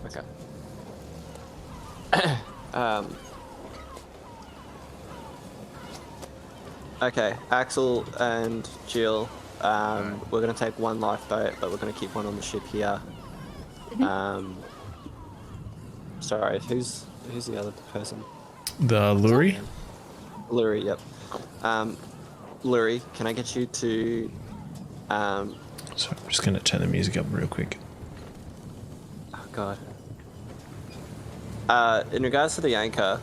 Okay. Okay, Axel and Jill, we're gonna take one lifeboat, but we're gonna keep one on the ship here. Sorry, who's the other person? The Luri? Luri, yep. Luri, can I get you to, So I'm just going to turn the music up real quick. oh god. In regards to the anchor,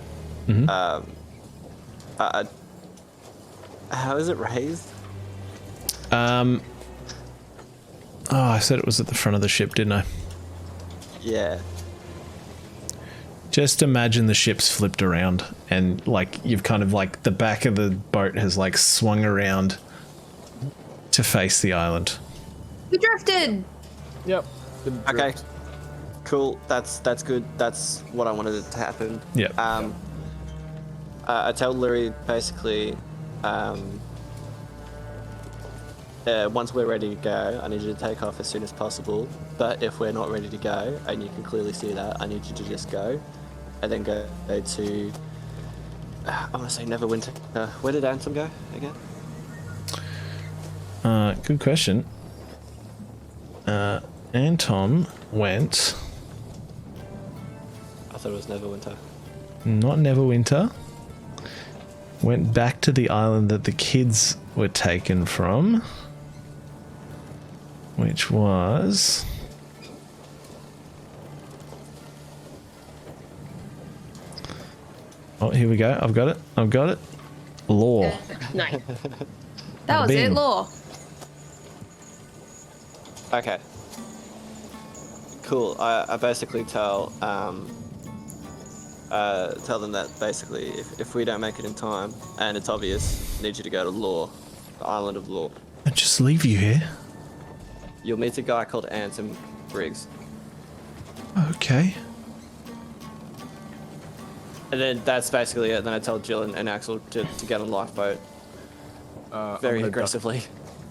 how is it raised? Oh, I said it was at the front of the ship, didn't I? Yeah. Just imagine the ship's flipped around and like you've kind of like the back of the boat has like swung around to face the island. We drifted. Yep. Okay. Cool. That's good. That's what I wanted to happen. Yeah. I tell Luri basically, once we're ready to go, I need you to take off as soon as possible. But if we're not ready to go, and you can clearly see that, I need you to just go, and then go to. I want to say Neverwinter. Where did Anton go again? Good question. Anton went. I thought it was Neverwinter. Not Neverwinter. Went back to the island that the kids were taken from, which was. Oh, here we go. I've got it. Law. Nice. That was Bing. it, law. Okay. Cool. I basically tell them that basically if we don't make it in time and it's obvious, I need you to go to Law, the island of Law. I'll just leave you here. You'll meet a guy called Anton Briggs. Okay. And then that's basically it. Then I tell Jill and Axel to get on a lifeboat very aggressively.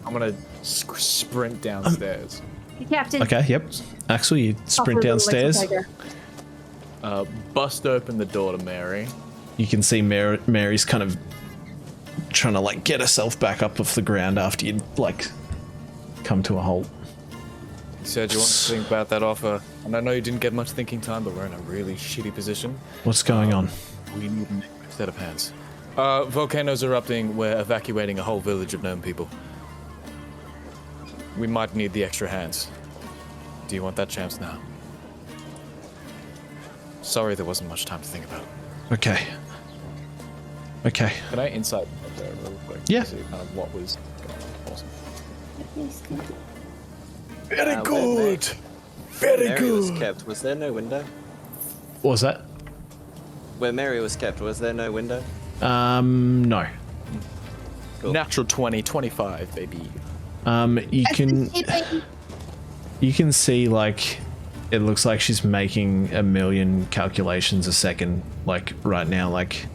I'm gonna sprint downstairs. Captain. Okay. Yep. Axel, you sprint downstairs. Bust open the door to Mary. You can see Mary's kind of trying to like get herself back up off the ground after you like come to a halt. You said you want to think about that offer, and I know you didn't get much thinking time, but we're in a really shitty position. What's going on? We need a set of hands. Volcano's erupting. We're evacuating a whole village of gnome people. We might need the extra hands. Do you want that chance now? Sorry, there wasn't much time to think about it. Okay. Okay. Can I insight there real quick? Yeah. To see kind of what was going on? Awesome. Very good. Very Mary was kept. Was there no window? What was that? Where Mary was kept, was there no window? No. Cool. Natural 20, 25, baby. You can see like it looks like she's making a million calculations a second like right now, like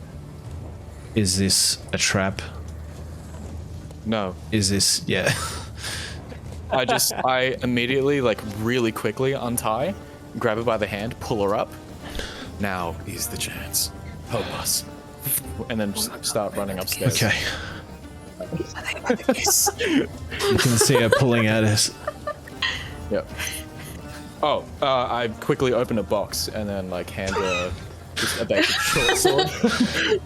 is this a trap? No. Is this I immediately, like, really quickly untie, grab her by the hand, pull her up. Now is the chance. Help us. And then just start running upstairs. Okay. You can see her pulling at us. Yep. Oh, I quickly open a box and then, like, hand her just a basic short sword.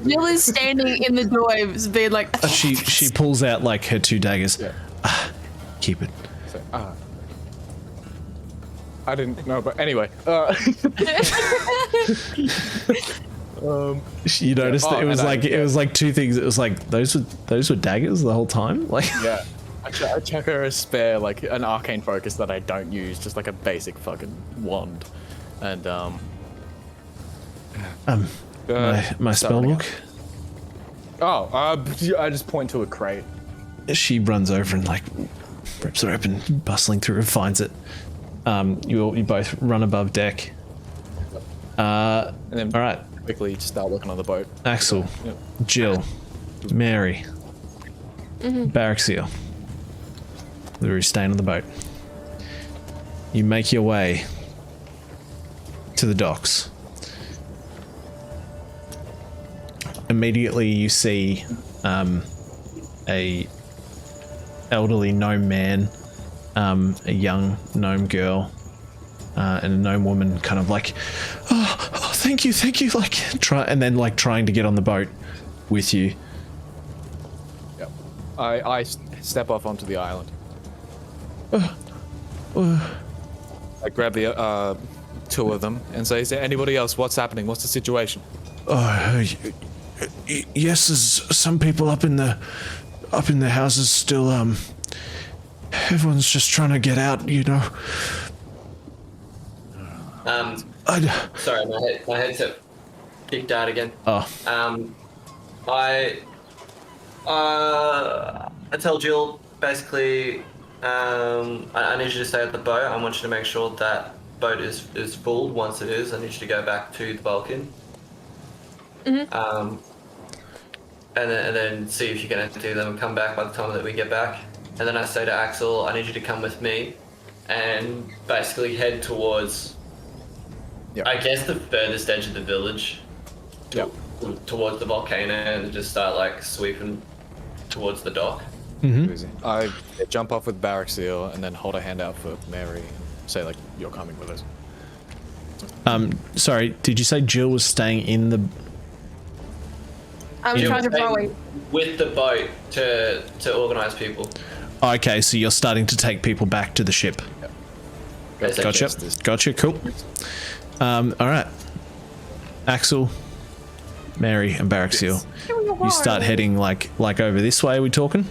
Jill is standing in the doorway, being like, She pulls out like her 2 daggers. Yeah. Keep it. So, I didn't know, but anyway. You noticed that it was like 2 things. It was like those were daggers the whole time. Like Yeah. I chuck her a spare, like an arcane focus that I don't use, just like a basic fucking wand. And my spell book. I just point to a crate. She runs over and like rips it open, bustling through and finds it. You both run above deck. And then All right, quickly just start looking on the boat. Axel, Yep. Jill, Mary, Baraxiel. Literally staying on the boat. You make your way to the docks. Immediately you see a elderly gnome man, a young gnome girl, and a gnome woman kind of like, oh, thank you, like trying to get on the boat with you. Yep. I step off onto the island. I grab the 2 of them and say, "Is there anybody else? What's happening? What's the situation?" Yes, there's some people up in the houses still. Everyone's just trying to get out, you know. Sorry, my headset kicked out again. Oh. I tell Jill basically, I need you to stay at the boat. I want you to make sure that boat is full. Once it is, I need you to go back to the Vulcan. And then see if you can empty them and come back by the time that we get back. And then I say to Axel, I need you to come with me and basically head towards, I guess, the furthest edge of the village. Yep. Towards the volcano, and just start like sweeping towards the dock. Easy. I jump off with Baraxiel and then hold a hand out for Mary. Say like, "You're coming with us." Sorry, did you say Jill was staying in the? I'm trying to rowing. With the boat to organize people. Okay, so you're starting to take people back to the ship. Yep. Gotcha. Cool. All right. Axel, Mary, and Baraxiel. You start heading like over this way. Are we talking?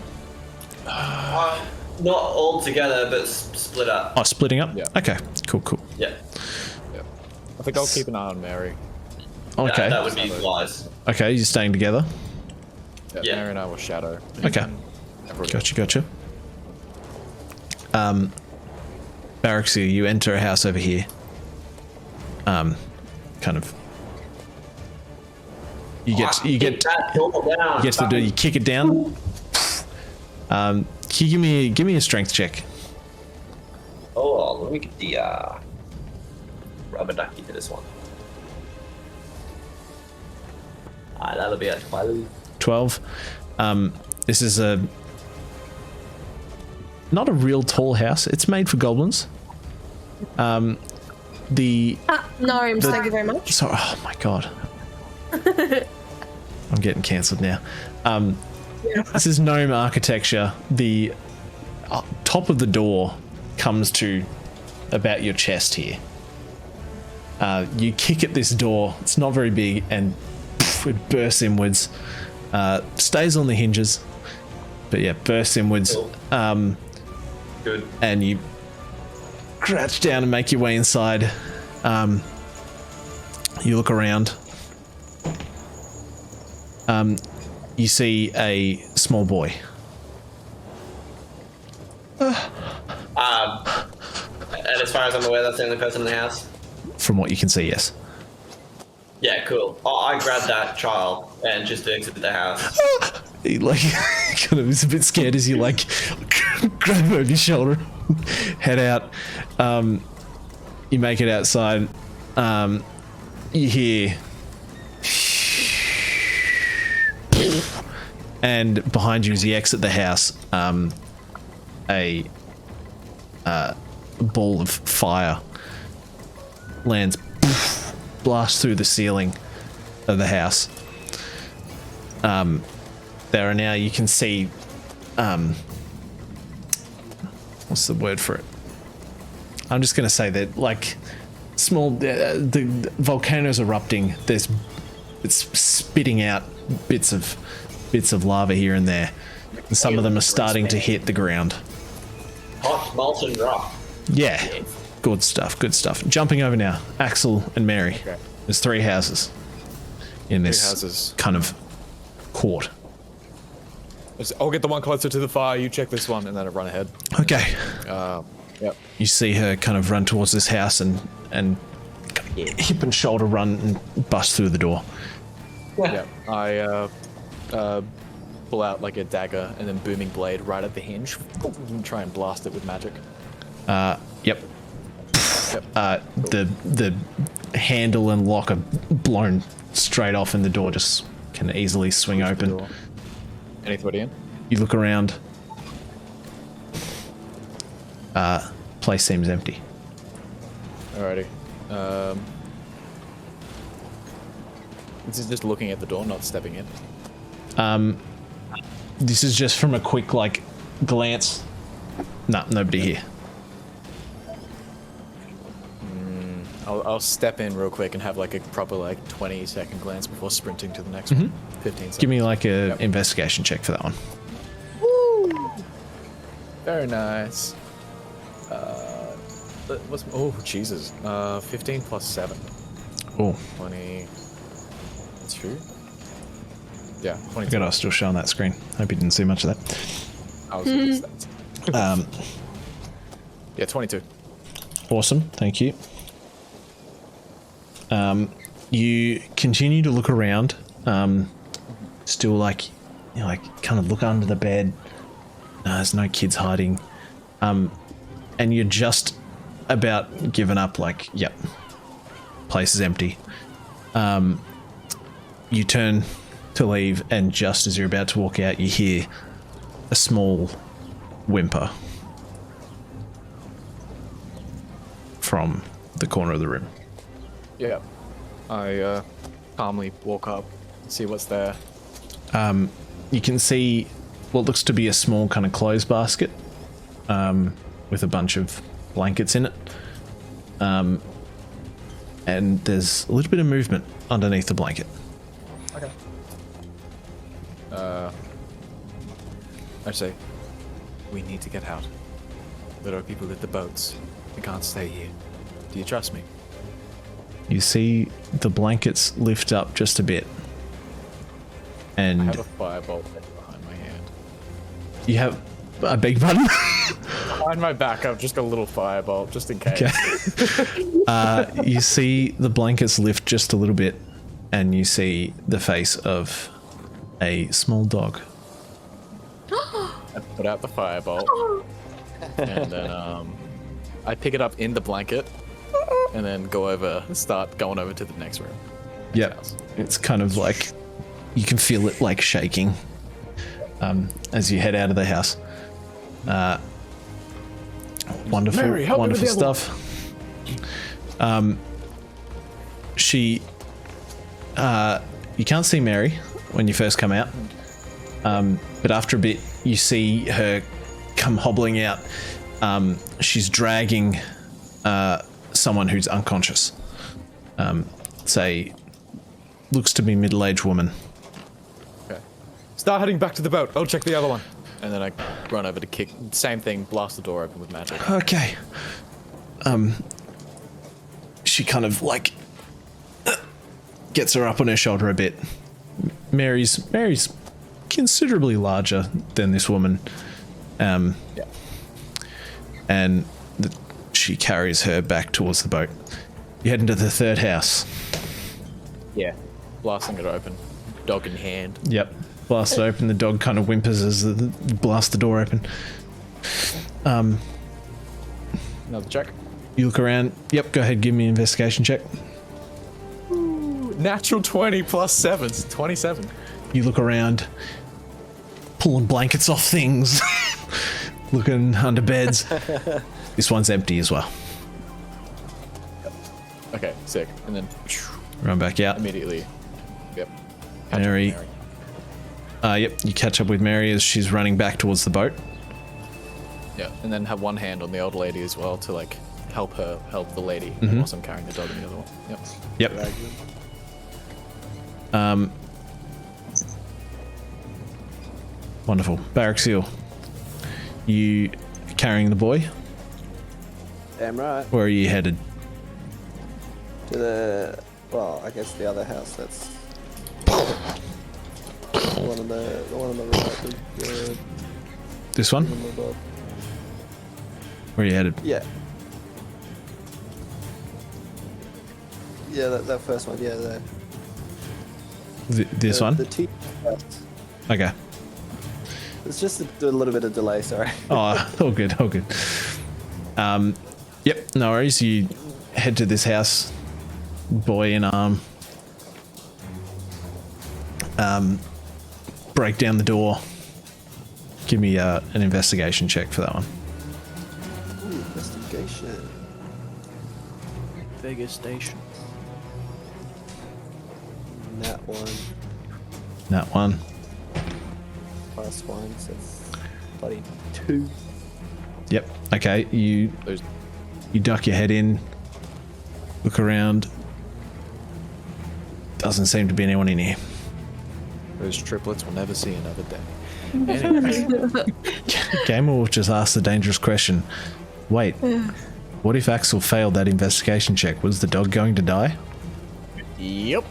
Not all together, but split up. Oh, splitting up. Yeah. Okay. Cool. Yeah. I think I'll keep an eye on Mary. Okay. That would be wise. Okay, you're staying together. Yeah. Mary and I will shadow. Okay. Gotcha. Baraxiel, you enter a house over here. Kind of. You get to the door. You kick it down. Can you give me a strength check? Oh, let me get the rubber ducky for this one. That'll be at 12. 12. This is not a real tall house. It's made for goblins. Gnomes, thank you very much. So, oh my god. I'm getting cancelled now. This is gnome architecture. The top of the door comes to about your chest here. You kick at this door. It's not very big, and it bursts inwards. Stays on the hinges, but yeah, bursts inwards. Good. And you crouch down and make your way inside. You look around. You see a small boy. And as far as I'm aware, that's the only person in the house. From what you can see, yes. Yeah, cool. I grabbed that child and just exit the house. He like kind of is a bit scared as you like grab him over your shoulder, head out. You make it outside. You hear, and behind you as you exit the house, a ball of fire lands, blasts through the ceiling, of the house. There are now, you can see, what's the word for it? I'm just going to say that, like, small, the volcano's erupting. It's spitting out bits of lava here and there. And some of them are starting to hit the ground. Hot molten rock. Yeah, good stuff, good stuff. Jumping over now, Axel and Mary. Okay. There's 3 houses in this kind of court. I'll get the one closer to the fire. You check this one, and then I run ahead. Okay. Yep. You see her kind of run towards this house and hip and shoulder run and bust through the door. Yep. I pull out like a dagger and then booming blade right at the hinge and try and blast it with magic. Yep. The handle and lock are blown straight off, and the door just can easily swing open. Anybody in? You look around. Place seems empty. Alrighty. This is just looking at the door, not stepping in. This is just from a quick, like, glance. No, nobody here. I'll step in real quick and have like a proper like 20-second glance before sprinting to the next one. 15 seconds. Give me like a investigation check for that one. Woo! Very nice. Oh Jesus. 15 plus 7. Oh, 22. Yeah, 22. good. I was still showing that screen. Hope you didn't see much of that. I was against that. Yeah, 22. Awesome, thank you. You continue to look around, still like, you know, like kind of look under the bed. No, there's no kids hiding. And you're just about given up, like, yep, place is empty. You turn to leave, and just as you're about to walk out, you hear a small whimper from the corner of the room. Yeah. I calmly walk up, see what's there. You can see what looks to be a small kind of clothes basket with a bunch of blankets in it. And there's a little bit of movement underneath the blanket. Okay. I say, we need to get out. There are people at the boats. We can't stay here. Do you trust me? You see the blankets lift up just a bit. And I have a firebolt behind my hand. you have a big button. Behind my back, I've just got a little firebolt, just in case. Okay. You see the blankets lift just a little bit, and you see the face of a small dog. I put out the firebolt, and then I pick it up in the blanket, and then start going over to the next room. Yeah, it's kind of like you can feel it like shaking as you head out of the house. Wonderful, Mary, wonderful stuff. You can't see Mary when you first come out, but after a bit you see her come hobbling out. She's dragging someone who's unconscious. Looks to be middle-aged woman. Okay. Start heading back to the boat. I'll check the other one. And then I run over to kick. Same thing. Blast the door open with magic. Okay. She kind of like gets her up on her shoulder a bit. Mary's considerably larger than this woman. Yeah. And she carries her back towards the boat. You head into the third house. Yeah. Blasting it open. Dog in hand. Yep. Blast it open. The dog kind of whimpers as you blast the door open. Another check. You look around. Yep, go ahead, give me an investigation check. Ooh, natural 20 plus 7. 27. You look around, pulling blankets off things, looking under beds. This one's empty as well. Okay, sick. And then Run back out. immediately Yep. Mary. Yep, you catch up with Mary as she's running back towards the boat. Yeah, and then have one hand on the old lady as well to like help the lady whilst I'm carrying the dog in the other one. Yep. Yep. Wonderful. Barrack Seal. You carrying the boy? Damn right. Where are you headed? To the, well, I guess the other house. That's the one on the right. This one? Above. Where are you headed? Yeah. Yeah, that first one. Yeah, there. This one? The T. Okay. It's just a little bit of delay. Sorry. Oh, all good, all good. Yep, no worries. You head to this house, boy in arm. Break down the door. Give me an investigation check for that one. Ooh, investigation. Vegas Station. That one. That one. Plus one, so bloody 2. Yep. Okay. You duck your head in. Look around. Doesn't seem to be anyone in here. Those triplets will never see another day. Anyway. Gamer will just ask the dangerous question. Wait. What if Axel failed that investigation check? Was the dog going to die? Yep.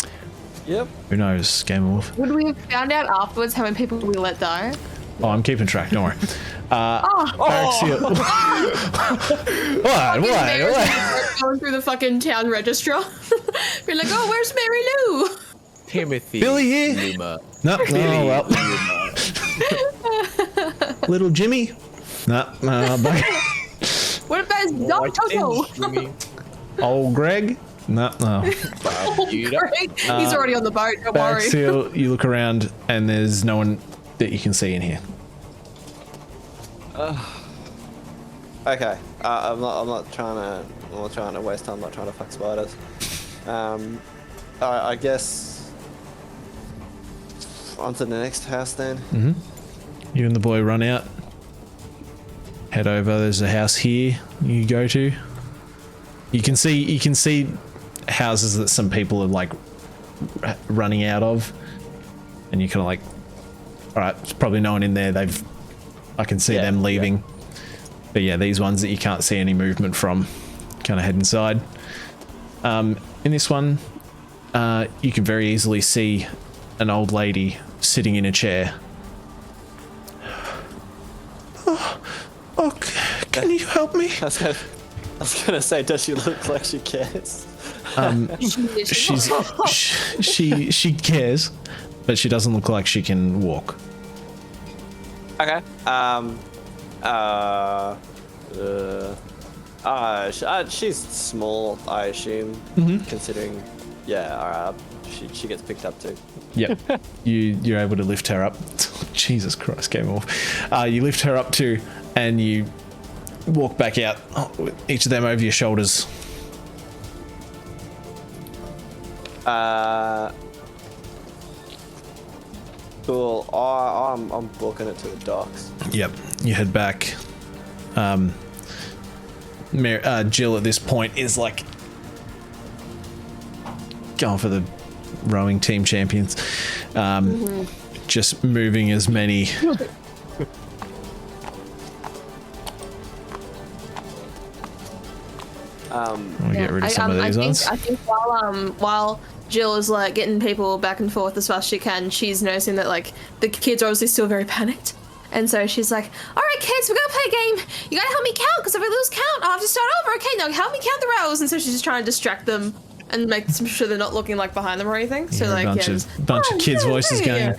Yep. Who knows, Gamer Wolf? Would we have found out afterwards how many people we let die? Oh, I'm keeping track. Don't worry. Barrack Seal. What? Going through the fucking town registrar. Be like, oh, where's Mary Lou? Timothy. Billy here? Luma. No. Billy Oh, well. Little Jimmy. No. What about his dog Toto? Old Greg. No. Great. He's already on the boat. Don't Barrack worry. Seal. You look around and there's no one that you can see in here. Okay. I'm not trying to waste time. I'm not trying to fuck spiders. I guess on to the next house then. You and the boy run out. Head over. There's a house here you go to. You can see houses that some people are like running out of, and you kind of like, all right, there's probably no one in there. I can see them leaving. But yeah, these ones that you can't see any movement from, kind of head inside. In this one, you can very easily see an old lady sitting in a chair. Oh, can you help me? I was gonna say, does she look like she cares? She cares, but she doesn't look like she can walk. Okay. She's small, I assume, considering. Yeah. All right. She gets picked up too. Yep. You're able to lift her up. Jesus Christ, game off. You lift her up too, and you walk back out, with each of them over your shoulders. Cool. I'm booking it to the docks. Yep. You head back. Jill at this point is like going for the rowing team champions. Just moving as many. I'll get rid of some of these ones. I think while Jill is like getting people back and forth as fast as she can, she's noticing that like the kids are obviously still very panicked. And so she's like, all right, kids, we're going to play a game. You got to help me count, because if I lose count, I'll have to start over. Okay, now help me count the rows. And so she's just trying to distract them and make sure they're not looking like behind them or anything. So like, a bunch of kids' voices going,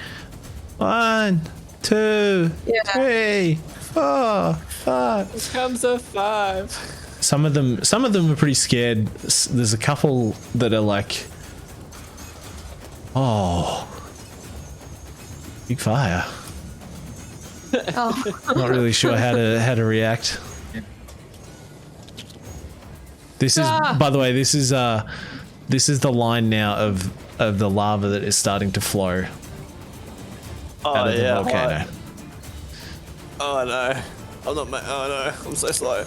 1, 2, 3, 4, 5. Here comes a 5. Some of them are pretty scared. There's a couple that are like, oh, big fire. Oh. Not really sure how to react. This is, by the way, this is this is the line now of the lava that is starting to flow out of the volcano. Oh no, I'm not. Oh no, I'm so slow.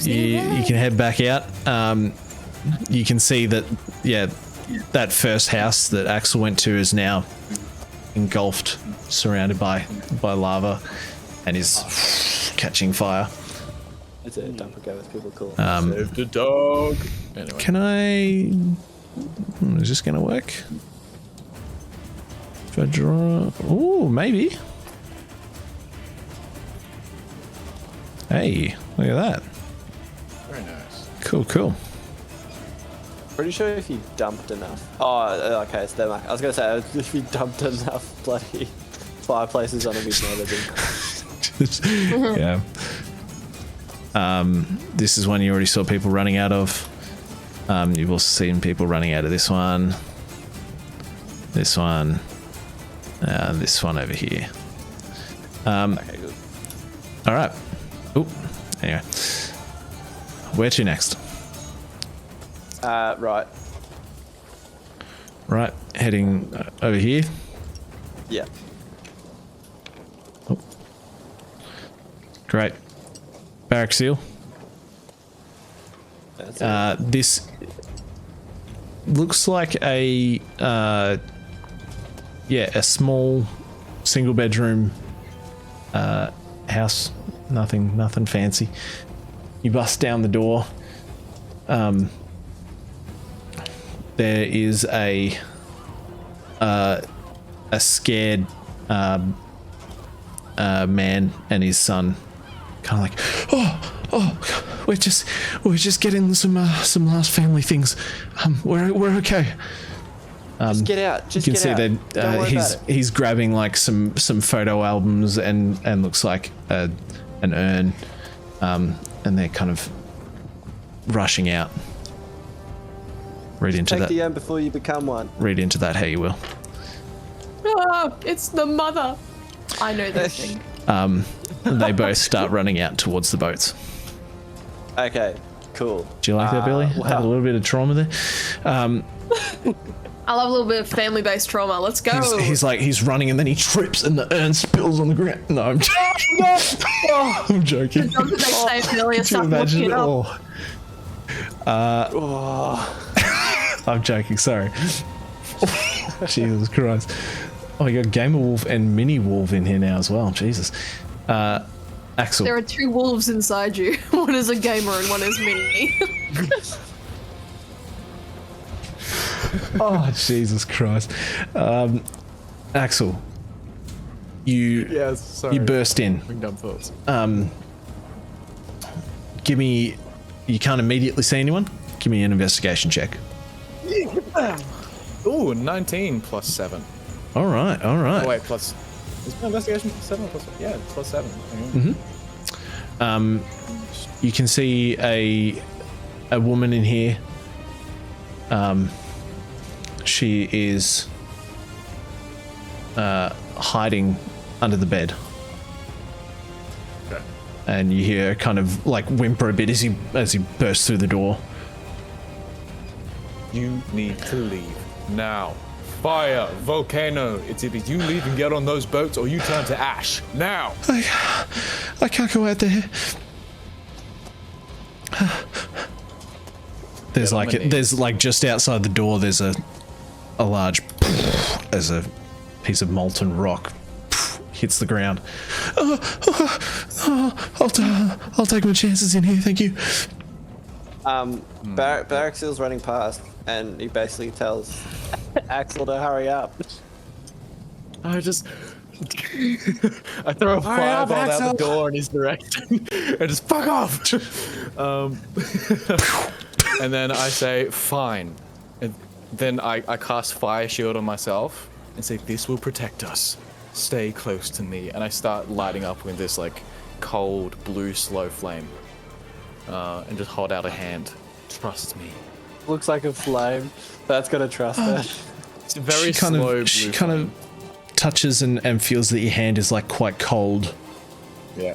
You can head back out. You can see that, that first house that Axel went to is now engulfed, surrounded by lava, and is catching fire. It's a don't go with people cool. Save the dog. Anyway. Can I? Is this gonna work? If I draw, oh, maybe. Hey, look at that. Very nice. Cool. Pretty sure if you dumped enough. Oh, okay, so then I was gonna say if you dumped enough bloody fireplaces on a midnight, Yeah. This is one you already saw people running out of. You've also seen people running out of this one. This one over here. Okay, good. All right. Oop. Anyway, where to next? Right. Right, heading over here. Yeah. Oh. Great. Barrack seal. This looks like a small single bedroom house. Nothing fancy. You bust down the door. There is a scared man and his son, kind of like, oh, we're just getting some last family things. We're okay. Just get out. Just you can get see out. that he's grabbing like some photo albums and looks like an urn, and they're kind of rushing out. Read into Take that. the urn before you become one. Read into that how you will. Ah, it's the mother. I know this thing. They both start running out towards the boats. Okay, cool. Do you like that, Billy? Wow. Have a little bit of trauma there. I love a little bit of family-based trauma. Let's go. He's running and then he trips and the urn spills on the ground. No, I'm joking. I'm joking. The dog that they saved earlier Can you started imagine? walking up. I'm joking. Sorry. Jesus Christ. Oh, you got Gamer Wolf and Mini Wolf in here now as well. Jesus. Axel. There are two wolves inside you. One is a gamer and one is mini. Oh, Jesus Christ. Axel. Yes, sorry. You burst in. Dumb thoughts. Give me. You can't immediately see anyone. Give me an investigation check. Ooh, 19 plus 7. All right. Oh, wait, plus. Is my investigation plus 7 or plus 7? Yeah, plus 7. Mm-hmm. You can see a woman in here. She is hiding under the bed. Okay. And you hear her kind of like whimper a bit as he bursts through the door. You need to leave now. Fire, volcano. It's either you leave and get on those boats or you turn to ash. Now. I can't go out there. There's like just outside the door. There's a large. As a piece of molten rock hits the ground. I'll take my chances in here. Thank you. Barrack Seal's running past, and he basically tells Axel to hurry up. I throw a fireball out the door in his direction and just fuck off. And then I say, fine. And then I cast Fire Shield on myself and say, this will protect us. Stay close to me. And I start lighting up with this like cold blue slow flame. And just hold out a hand. Trust me. Looks like a flame. That's gonna trust her. It's a very slow She blue kind of touches and feels that your hand is like quite cold. Yeah.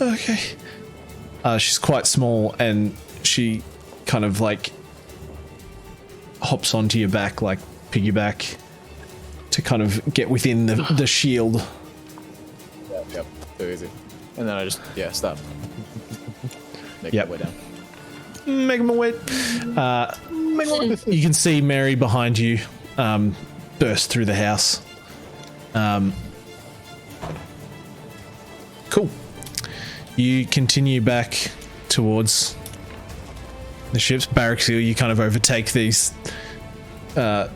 Okay. She's quite small and she kind of like hops onto your back, like piggyback, to kind of get within the shield. Yep. Too easy. And then I just stop. Make Yep. my way down. Make my way. You can see Mary behind you burst through the house. Cool. You continue back towards the ships. Barracks Hill, you kind of overtake these the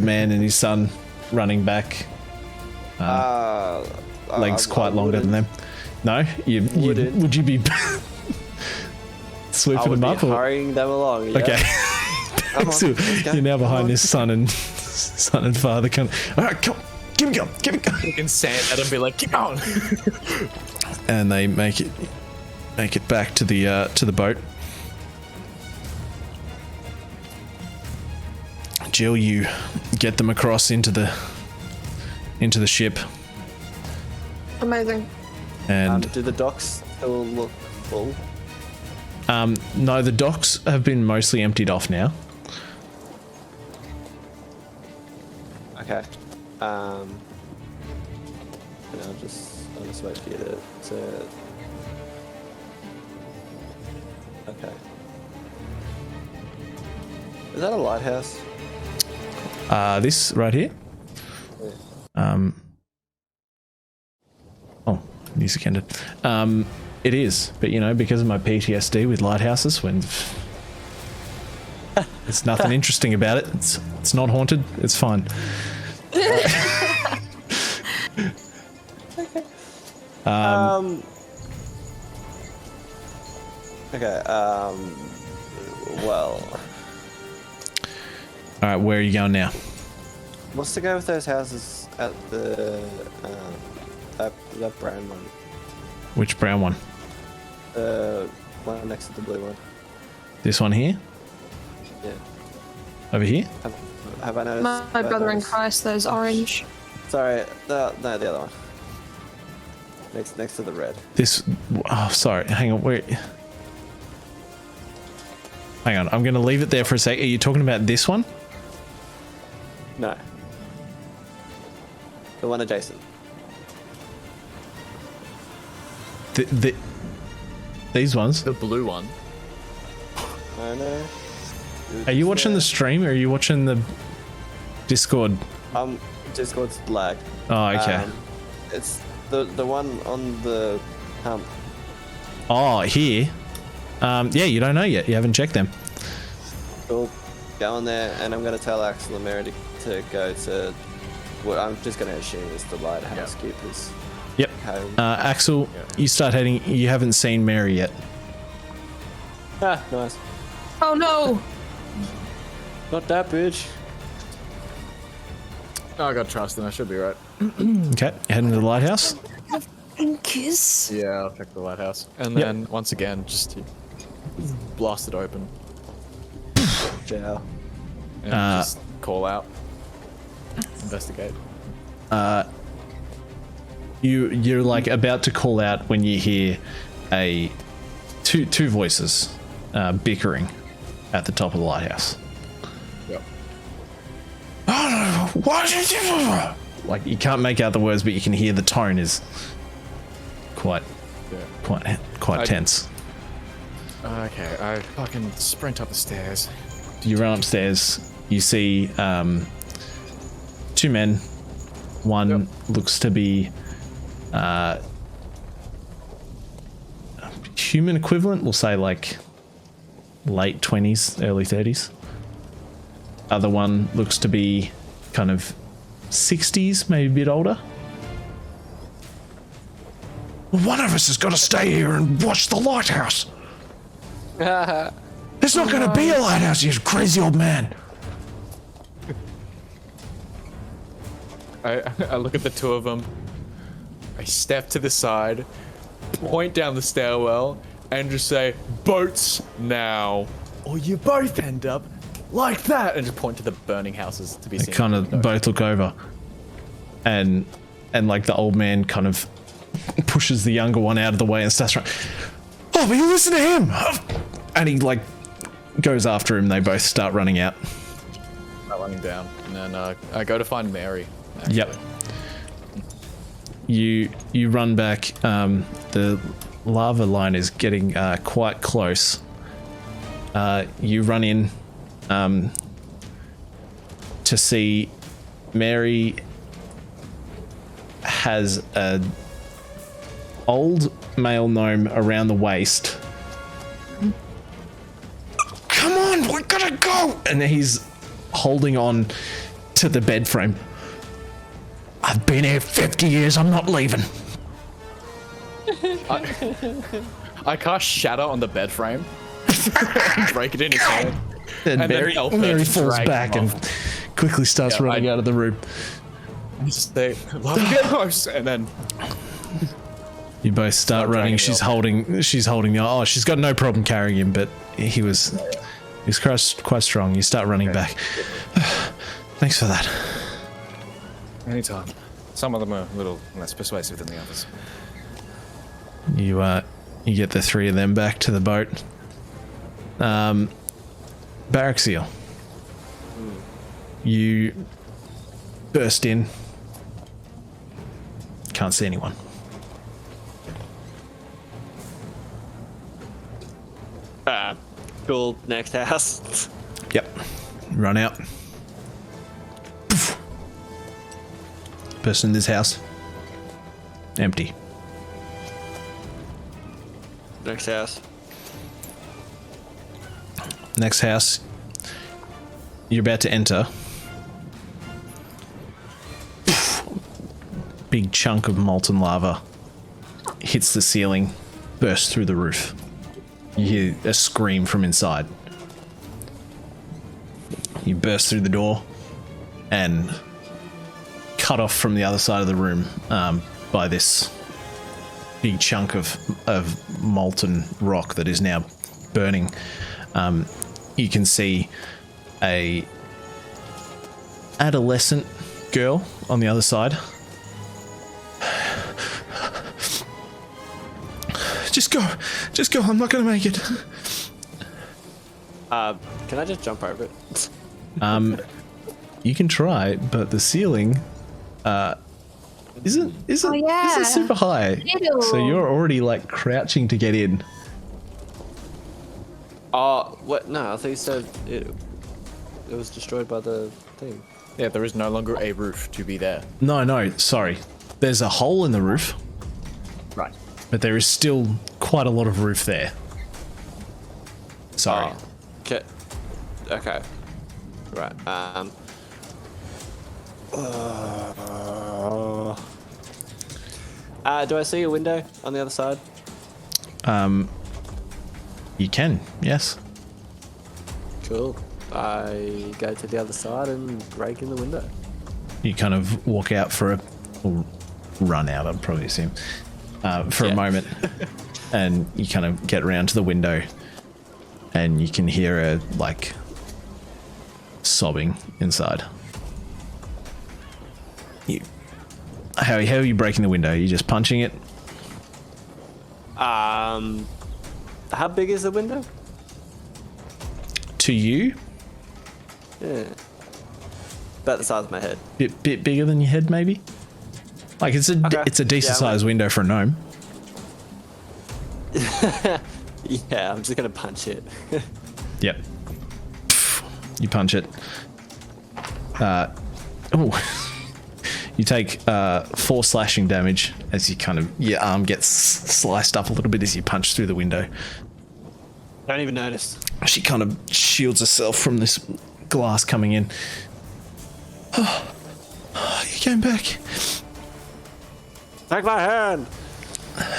man and his son running back. Legs quite longer than them. No? Would you be swooping them up? Hurrying them along. Yeah. Okay. So you're now behind this son and father. All right, come on. Give me go. You can stand at him and be like, keep going. And they make it back to the boat. Jill, you get them across into the ship. Amazing. And do the docks still look full? no, the docks have been mostly emptied off now. Okay. And I'll just wait for you to okay. Is that a lighthouse? This right here. Oh, music ended. It is, but because of my PTSD with lighthouses, when there's nothing interesting about it, it's not haunted. It's fine. Okay. Well. All right, where are you going now? What's to go with those houses at the that brown one? Which brown one? One next to the blue one. This one here? Yeah. Over here? Have I noticed? My brother in Christ, those orange. Sorry, no, the other one. Next to the red. This. Oh, sorry. Hang on. Where? Hang on. I'm going to leave it there for a sec. Are you talking about this one? No. The one adjacent. These ones. The blue one. I know. Are you watching the stream or are you watching the Discord? Discord's lag. Oh, okay. It's the one on the hump. Oh, here. Yeah, you don't know yet. You haven't checked them. Cool. Go on there, and I'm gonna tell Axel and Mary to go to what I'm just gonna assume is the lighthouse keepers. Yep. Home. Axel, you start heading. You haven't seen Mary yet. Ah, nice. Oh no! Not that bitch. Oh, I got trust and I should be right. Okay, heading to the lighthouse. Kiss. Yeah, I'll check the lighthouse. And then, once again, just blast it open. Ciao. And just call out. Investigate. You're like about to call out when you hear two voices bickering at the top of the lighthouse. Yep. Like you can't make out the words, but you can hear the tone is quite tense. Okay, I fucking sprint up the stairs. You run upstairs. You see two men. One looks to be human equivalent. We'll say like late 20s, early 30s. Other one looks to be kind of 60s, maybe a bit older. One of us has got to stay here and watch the lighthouse. There's not going to be a lighthouse, you crazy old man. I look at the two of them. I step to the side, point down the stairwell, and just say, "Boats now, or you both end up like that." And just point to the burning houses to be seen. They kind of both look over, and like the old man kind of pushes the younger one out of the way and starts running. Oh, Oh, will you listen to him? And he like goes after him. They both start running out. I run him down, and then I go to find Mary. Actually. Yep. You run back. The lava line is getting quite close. You run in to see Mary has a old male gnome around the waist. Come on, we gotta go! And he's holding on to the bed frame. I've been here 50 years, I'm not leaving. I cast Shatter on the bed frame and break it in his hand. And Mary falls back and quickly starts running out of the room. Stay, get close, and then you both start running. She's holding the. Oh, she's got no problem carrying him, but he was quite strong. You start running back. Thanks for that. Anytime. Some of them are a little less persuasive than the others. You get the three of them back to the boat. Baraxiel. You burst in. Can't see anyone. Cool. Next house. Yep. Run out. Person in this house. Empty. Next house. Next house. You're about to enter. Big chunk of molten lava hits the ceiling, bursts through the roof. You hear a scream from inside. You burst through the door and cut off from the other side of the room by this big chunk of molten rock that is now burning. You can see a adolescent girl on the other side. Just go, I'm not gonna make it. Can I just jump over it? You can try, but the ceiling isn't super high. So you're already like crouching to get in. Oh, what? No, I think you said it was destroyed by the thing. yeah, there is no longer a roof to be there. No, sorry. There's a hole in the roof. Right. But there is still quite a lot of roof there. Sorry. Okay. Right. Do I see a window on the other side? You can, yes. Cool. I go to the other side and break in the window. You kind of walk out or run out, I'd probably assume, for a moment. And you kind of get around to the window and you can hear her like sobbing inside. How are you breaking the window? Are you just punching it? How big is the window? To you? Yeah. About the size of my head. Bit bigger than your head, maybe? Like it's a decent sized window for a gnome. Yeah, I'm just gonna punch it. Yep. You punch it. You take 4 slashing damage as you your arm gets sliced up a little bit as you punch through the window. Don't even notice. She kind of shields herself from this glass coming in. Oh, you came back. Take my hand.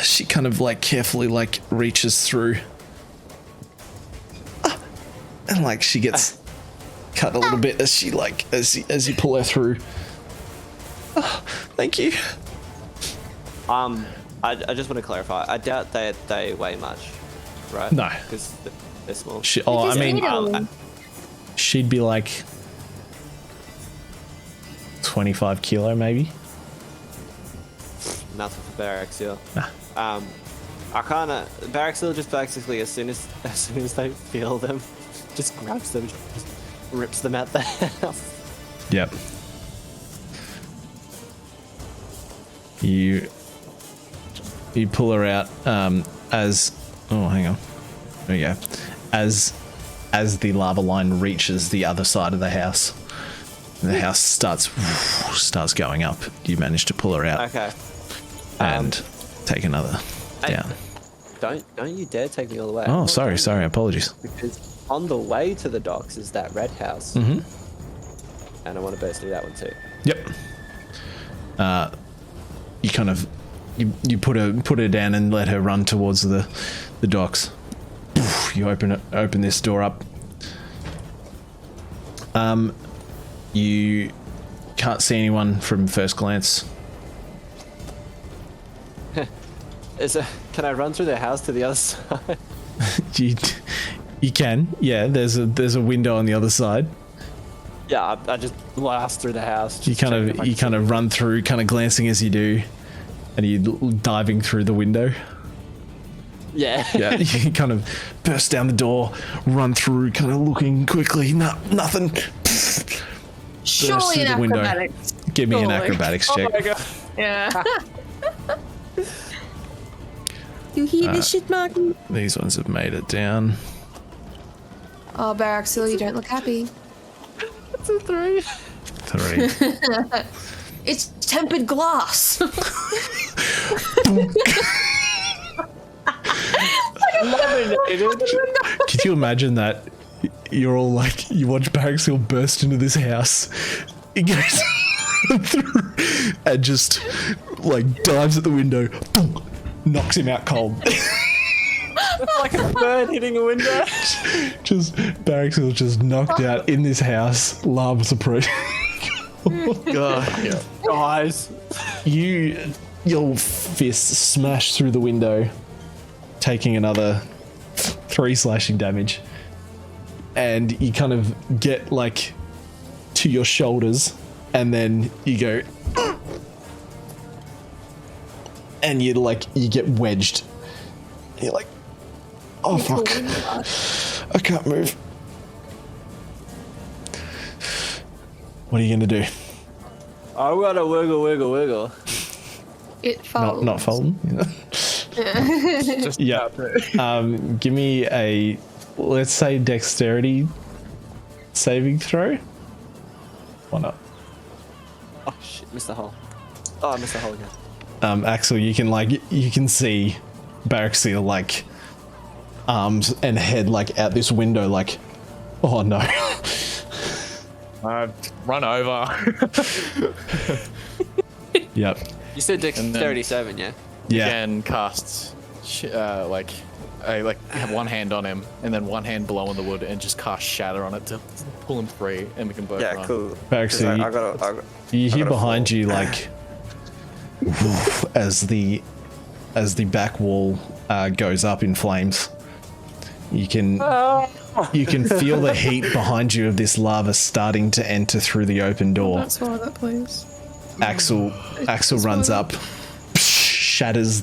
She kind of carefully reaches through. And she gets cut a little bit as she as you pull her through. Oh, thank you. I just want to clarify. I doubt they weigh much, right? No, because they're small. She'd be 25 kilo maybe. Nothing for Baraxiel. Nah. I kind of Baraxil just basically as soon as they feel them, just grabs them, just rips them out the house. Yep. You pull her out as hang on. There you go. As the lava line reaches the other side of the house, the house starts going up. You manage to pull her out. Okay. And take another down. Don't you dare take me all the way. Oh, sorry, apologies. Because on the way to the docks is that red house. Mm-hmm. And I want to burst through that one too. Yep. You kind of you put her down and let her run towards the docks. You open this door up. You can't see anyone from first glance. Can I run through the house to the other side? You can. Yeah, there's a window on the other side. Yeah, I just blast through the house. You kind of run through, kind of glancing as you do, and you diving through the window. Yeah. Yeah, you kind of burst down the door, run through, kind of looking quickly. Nothing. Surely an acrobatics. Give me an Surely. acrobatics check. Oh my god. Yeah. You hear this shit, Martin? These ones have made it down. Oh, Baraxil, you don't look happy. It's a 3. 3. It's tempered glass. Could you imagine that? You're all like, you watch Baraxil burst into this house. He goes through and just like dives at the window, boom, knocks him out cold. Like a bird hitting a window. Just Baraxil just knocked out in this house. Lava supreme. God. Yeah. Guys. Your fist smashed through the window, taking another 3 slashing damage. And you kind of get like to your shoulders, and then you go, and you get wedged. And you're like, oh fuck, I can't move. What are you gonna do? I gotta wiggle. It folds. Not folding. You know? Just Yeah. Give me a, let's say, dexterity saving throw. Why not? Oh shit, missed the hole. Oh, I missed the hole again. Axel, you can see Baraxil like arms and head like out this window, like, oh no. Run over. Yep. You said dexterity 7, yeah? Yeah. Again, casts I have one hand on him and then one hand below on the wood and just cast shatter on it to pull him free, and we can both run. Cool. Baraxil, you hear behind you like as the back wall goes up in flames. You can feel the heat behind you of this lava starting to enter through the open door. That's why that plays. Axel runs up, shatters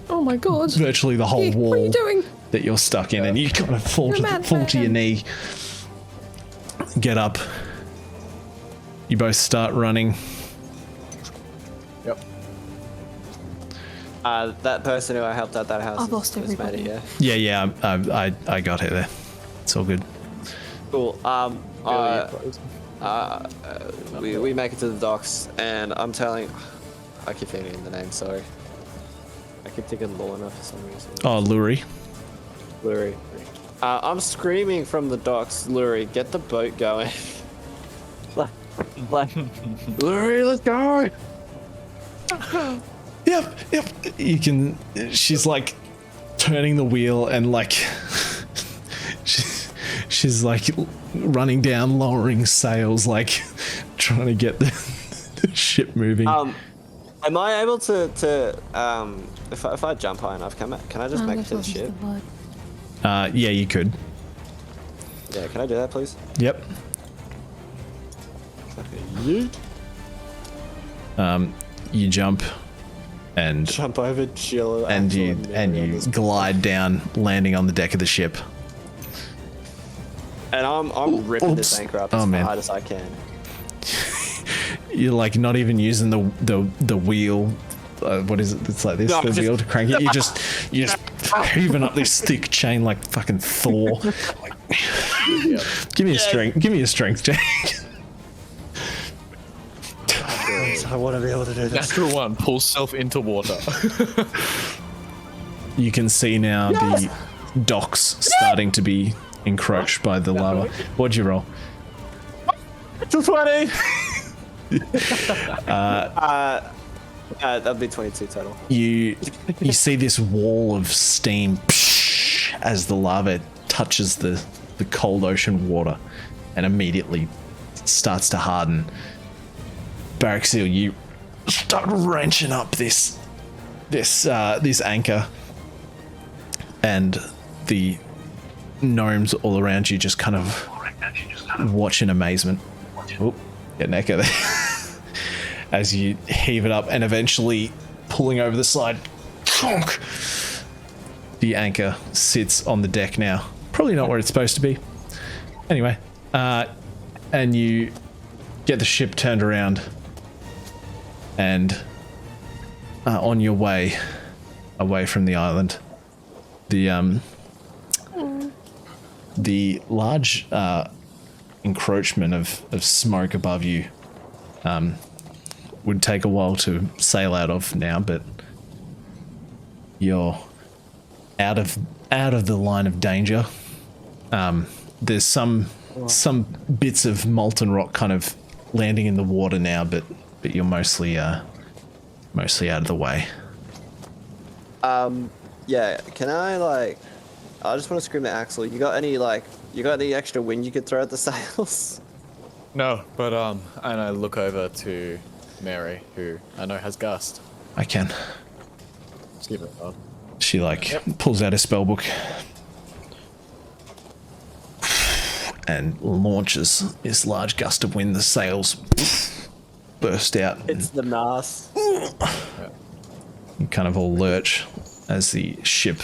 Oh my god. virtually the whole What are wall you doing? that you're stuck in, and you kind of fall You're mad, to your man. knee. Get up. You both start running. Yep. That person who I helped out that house I've lost is made everybody. it, yeah? Yeah, I got her there. It's all good. Cool. We make it to the docks, and I'm telling... I keep forgetting the name, sorry. I keep thinking Lorna for some reason. Oh, Lurie. Lurie. I'm screaming from the docks, Lurie, get the boat going. like, Lurie, let's go! Yep. You can. She's like turning the wheel and like she's like running down, lowering sails, like trying to get the ship moving. Am I able to if I jump high enough, can I just make it to the ship? Yeah, you could. Yeah, can I do that, please? Yep. Yeet. You jump and Jump over, chill, and Axel you Mary and on you this- glide down, landing on the deck of the ship. And I'm ripping this Oops. anchor up Oh, as man. hard as I can. You're like not even using the wheel. What is it? It's like this, No, the just- wheel to crank it. You're just heaving up this thick chain like fucking Thor. Like, give me a strength. Give me a strength check. I want to be able to do this. Natural one, pulls self into water. You can see now the docks starting to be encroached by the lava. What'd you roll? 20. That'd be 22 total. You see this wall of steam as the lava touches the cold ocean water and immediately starts to harden. Baraxil, you start wrenching up this anchor, and the gnomes all around you just kind of watch in amazement. Oh, get an echo there. As you heave it up and eventually pulling over the side, the anchor sits on the deck now. Probably not where it's supposed to be. Anyway, and you get the ship turned around and on your way away from the island, the large encroachment of smoke above you would take a while to sail out of now, but you're out of the line of danger. There's some bits of molten rock kind of landing in the water now, but you're mostly out of the way. Yeah, can I just want to scream at Axel. You got any extra wind you could throw at the sails? No, but and I look over to Mary, who I know has gust. I can. Just give it a nod. She pulls out a spell book and launches this large gust of wind. The sails burst out. It's the mast. You kind of all lurch as the ship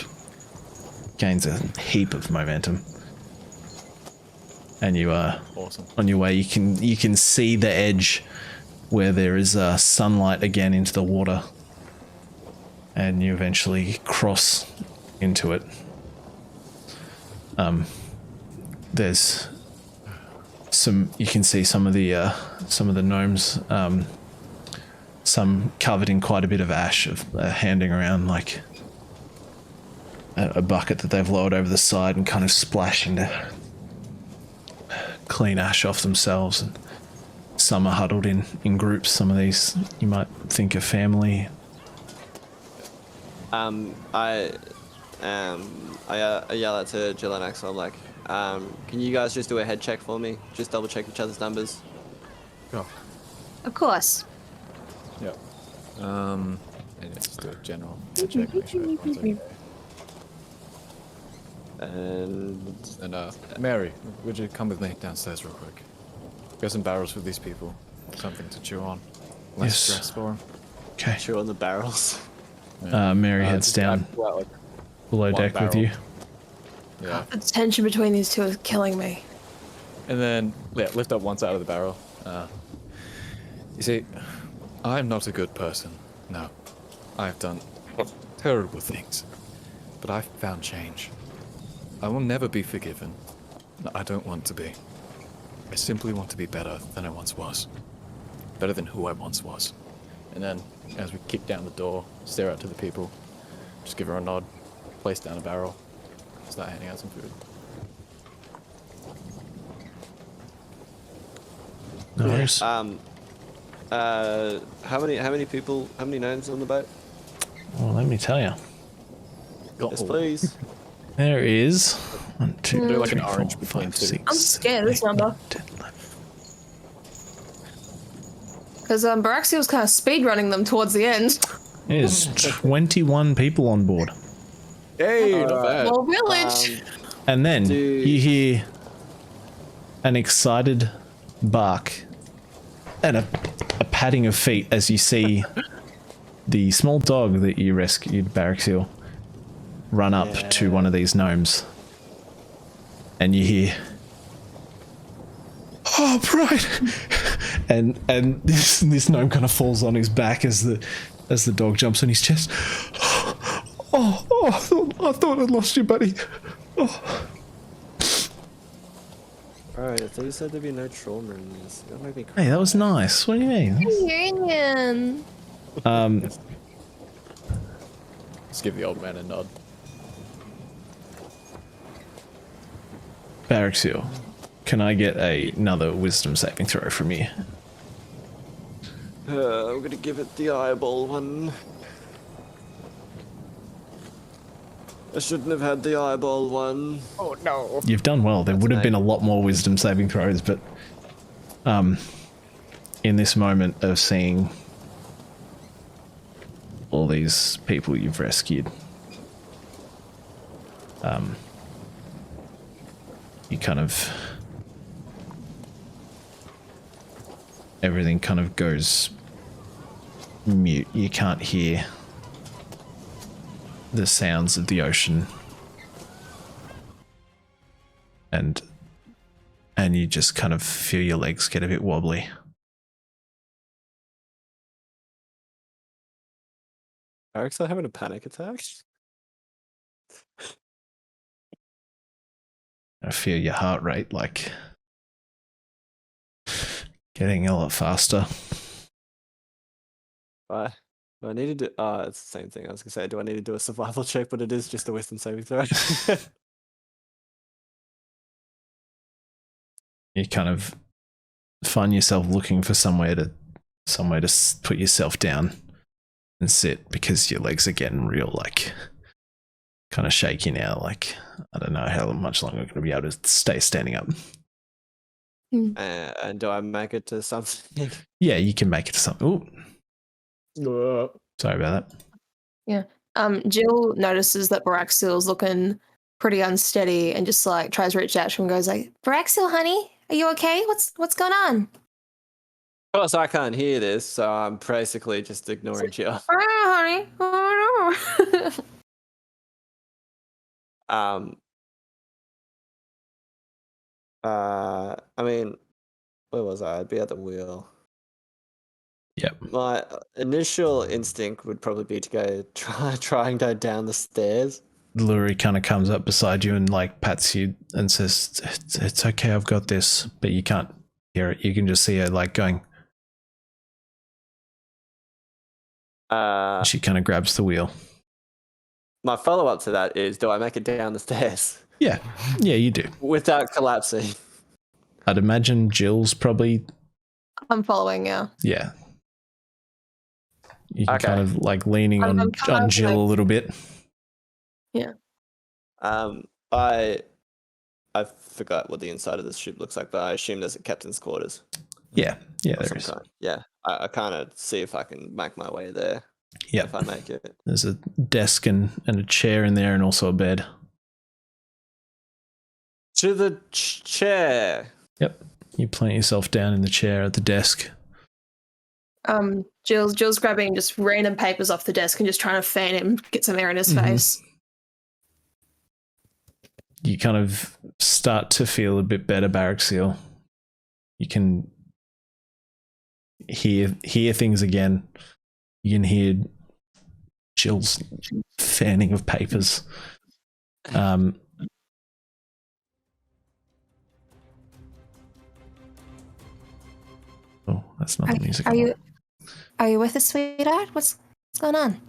gains a heap of momentum. And you are Awesome. on your way. You can see the edge where there is sunlight again into the water, and you eventually cross into it. There's you can see some of the gnomes, some covered in quite a bit of ash, handing around like a bucket that they've lowered over the side and kind of splashing to clean ash off themselves. And some are huddled in groups. Some of these you might think are family. I yell out to Jill and Axel. I'm like, can you guys just do a head check for me? Just double check each other's numbers. Oh, Of course. yeah. And just do a general check, make sure everyone's okay. And Mary, would you come with me downstairs real quick? Got some barrels for these people. Something to chew on. Less Yes. stress for them. Okay. chew on the barrels. Mary heads down below one deck with barrel. you. Yeah. The tension between these two is killing me. And then, lift up one side of the barrel. You see, I'm not a good person. No. I've done terrible things. But I've found change. I will never be forgiven. I don't want to be. I simply want to be better than I once was. Better than who I once was. And then, as we kick down the door, stare out to the people, just give her a nod, place down a barrel, start handing out some food. No worries. How many people? How many gnomes on the boat? Well, let me tell you. Yes, please. There is 1, 2, Do like an 3, 4, orange between 5, two. 6, I'm scared of this 7, number. 8, 10, 11. Because Baraxi was kind of speed running them towards the end. There's 21 people on board. Hey, not bad. Well, village. And then Do- you hear an excited bark and a patting of feet as you see the small dog that you rescued, Baraxil, run up to one of these gnomes, and you hear, "Oh, right," and this gnome kind of falls on his back as the dog jumps on his chest. I thought I'd lost you, buddy. Oh. Alright, I thought you said there'd be no trauma in this. That made me cry. Hey, that was nice. What do you mean? Union. Just give the old man a nod. Baraxil, can I get another wisdom saving throw from you? I'm gonna give it the eyeball one. I shouldn't have had the eyeball one. Oh no. You've done well. There would have been a lot more wisdom saving throws, but in this moment of seeing all these people you've rescued, you kind of, everything kind of goes mute. You can't hear the sounds of the ocean, and you just kind of feel your legs get a bit wobbly. Eric's not having a panic attack? I feel your heart rate like getting a lot faster. Why? Do I need to do... it's the same thing. I was going to say, do I need to do a survival check? But it is just a wisdom saving throw. You kind of find yourself looking for somewhere to put yourself down and sit, because your legs are getting real, like, kind of shaky now. Like, I don't know how much longer I'm going to be able to stay standing up. And do I make it to something? Yeah, you can make it to something. Ooh. Sorry about that. Yeah. Jill notices that Baraxil's looking pretty unsteady and just like tries to reach out to him and goes like, "Baraxil, honey, are you okay? What's going on?" Of course, I can't hear this, so I'm basically just ignoring you. "Oh, honey. Oh, I mean, where was I? I'd be at the wheel. Yep. My initial instinct would probably be to go try and go down the stairs. Luri kind of comes up beside you and like pats you and says, it's okay, I've got this, but you can't hear it. You can just see her like going. She kind of grabs the wheel. My follow-up to that is, do I make it down the stairs? Yeah, you do. Without collapsing? I'd imagine Jill's probably... I'm following, yeah. Yeah. You can Okay. kind of like leaning on Jill like... a little bit. Yeah. I forgot what the inside of this ship looks like, but I assume there's a captain's quarters. Yeah, there Of some is. kind. Yeah, I kind of see if I can make my way there. Yeah. If I make it. There's a desk and a chair in there and also a bed. To the chair. Yep. You plant yourself down in the chair at the desk. Jill's grabbing just random papers off the desk and just trying to fan him, get some air in his face. You kind of start to feel a bit better, Baraxil. You can hear things again. You can hear Jill's fanning of papers. Oh, that's not the music. Are you with us, sweetheart? What's going on?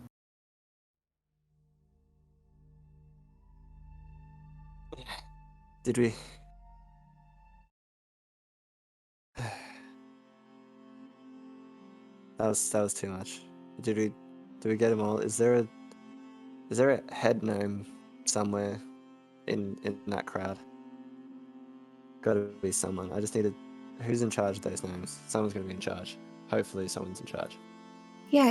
Did we? That was too much. Did we get them all? Is there a head gnome somewhere in that crowd? Gotta be someone. I just needed. Who's in charge of those gnomes? Someone's gonna be in charge. Hopefully, someone's in charge. Yeah.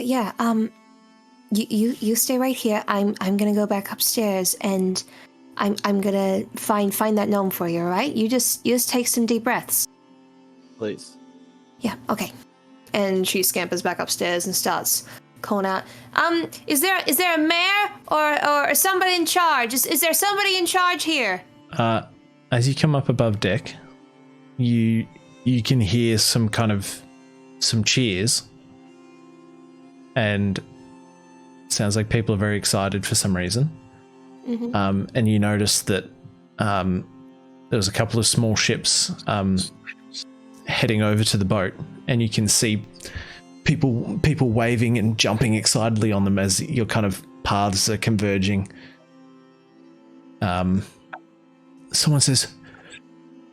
You stay right here. I'm gonna go back upstairs and I'm gonna find that gnome for you. All right? You just take some deep breaths. Please. Yeah. Okay. And she scampers back upstairs and starts calling out. Is there a mayor or somebody in charge? Is there somebody in charge here? As you come up above deck, you can hear some cheers, and it sounds like people are very excited for some reason. Mm-hmm. And you notice that there was a couple of small ships heading over to the boat, and you can see people waving and jumping excitedly on them as your kind of paths are converging. Someone says,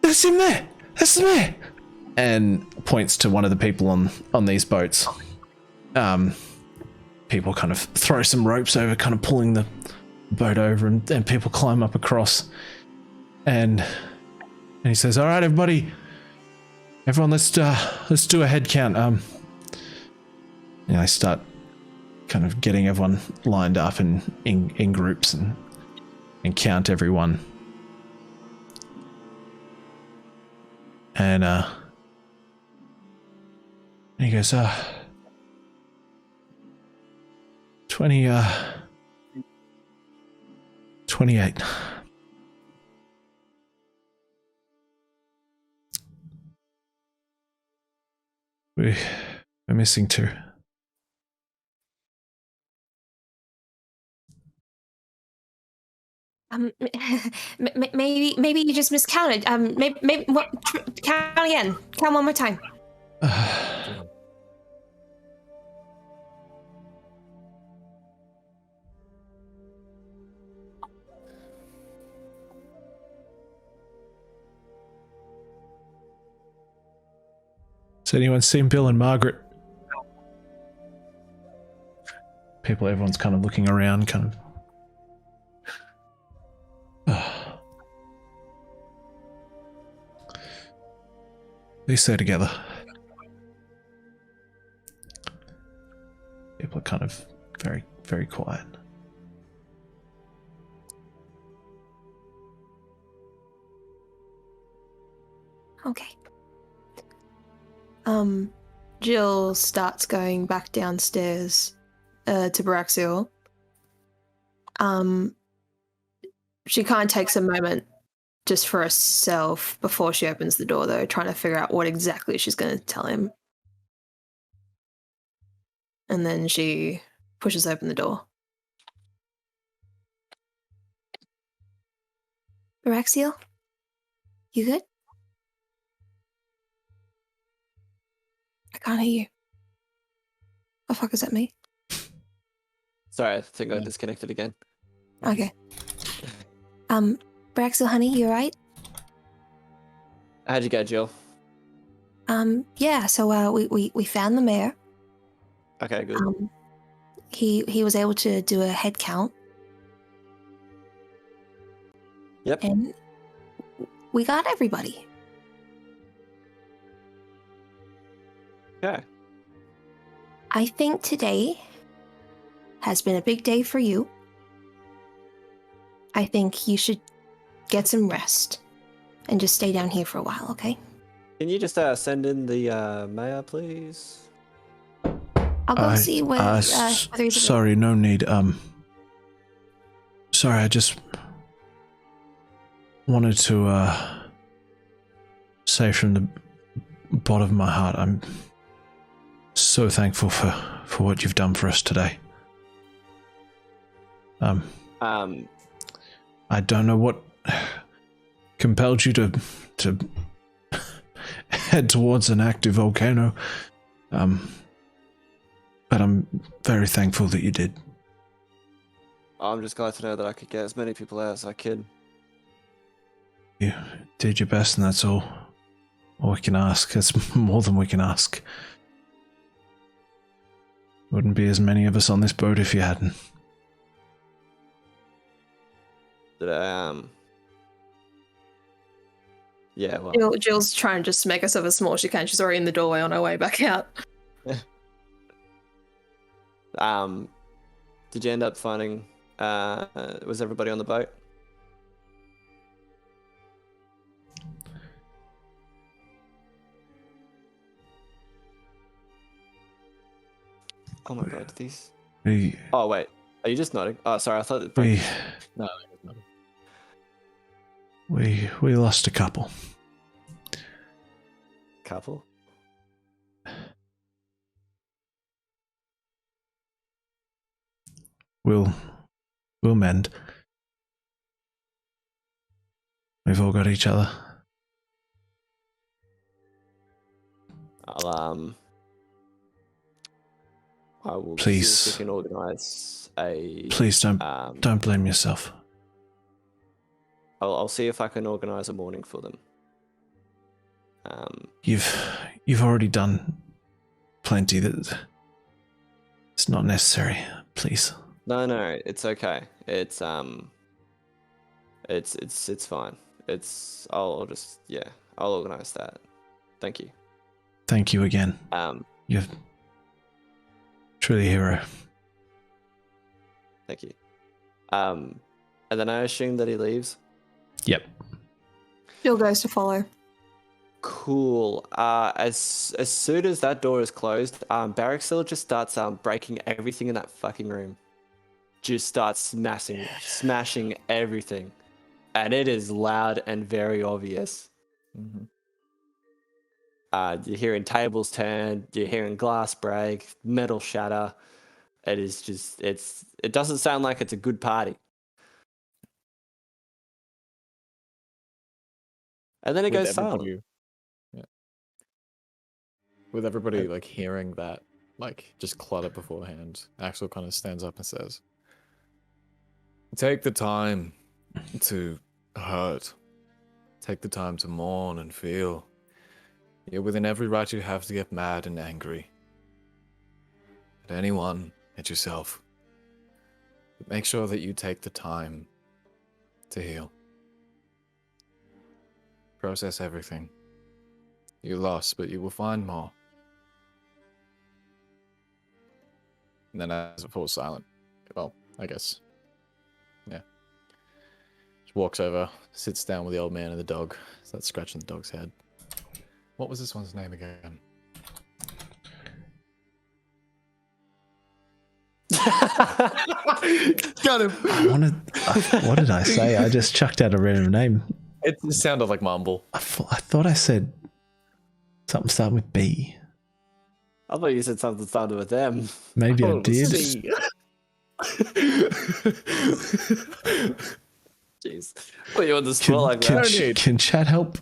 "That's him there! That's him there!" and points to one of the people on these boats. People kind of throw some ropes over, kind of pulling the boat over, and people climb up across. And he says, "All right, everyone, let's do a head count." I start kind of getting everyone lined up in groups and count everyone. And he goes, 28. We're missing 2. Maybe you just miscounted. Maybe count again. Count one more time. Has anyone seen Bill and Margaret? Everyone's kind of looking around, kind of. They stay together. People are kind of very, very quiet. Okay. Jill starts going back downstairs to Baraxiel. She kind of takes a moment just for herself before she opens the door, though, trying to figure out what exactly she's going to tell him. And then she pushes open the door. Baraxiel? You good? I can't hear you. Oh, fuck, is that me? Sorry, I think I disconnected again. Okay. Baraxiel, honey, you alright? How'd you go, Jill? Yeah, so we found the mayor. Okay, good. He was able to do a head count. Yep. And we got everybody. Okay. I think today has been a big day for you. I think you should get some rest and just stay down here for a while, okay? Can you just send in the mayor, please? I'll go see whether he's sorry, no need. Sorry, I just wanted to say from the bottom of my heart, I'm so thankful for what you've done for us today. I don't know what compelled you to head towards an active volcano, but I'm very thankful that you did. I'm just glad to know that I could get as many people out as I could. You did your best, and that's all we can ask. It's more than we can ask. Wouldn't be as many of us on this boat if you hadn't. Yeah, well. Jill's trying to just make herself as small as she can. She's already in the doorway on her way back out. Did you end up finding, was everybody on the boat? Oh my god, these. We Oh wait, are you just nodding? Oh, sorry, I thought. we No, no. we lost a couple. Couple. We'll mend. We've all got each other. I will Please. see if we can organize a. Please don't blame yourself. I'll see if I can organize a morning for them. You've already done plenty. That it's not necessary. Please. No, it's okay. It's fine. I'll organize that. Thank you. Thank you again. You're truly a hero. Thank you. And then I assume that he leaves. Yep. Jill goes to follow. Cool. As soon as that door is closed, Barraxil just starts breaking everything in that fucking room. Just starts smashing everything, and it is loud and very obvious. Mm-hmm. You're hearing tables turn, you're hearing glass break, metal shatter. It doesn't sound like it's a good party. And then it goes silent. Yeah. With everybody like hearing that, like just clutter beforehand, Axel kind of stands up and says, "Take the time to hurt. Take the time to mourn and feel. You're within every right you have to get mad and angry. At anyone, at yourself. But make sure that you take the time to heal. Process everything. You lost, but you will find more." And then as it falls silent, well, I guess, yeah. Just walks over, sits down with the old man and the dog, starts scratching the dog's head. What was this one's name again? Got him. What did I say? I just chucked out a random name. It sounded like mumble. I thought I said something starting with B. I thought you said something started with M. Maybe I Oh, did. C. Jeez. Put you on the spot like that. Can chat help?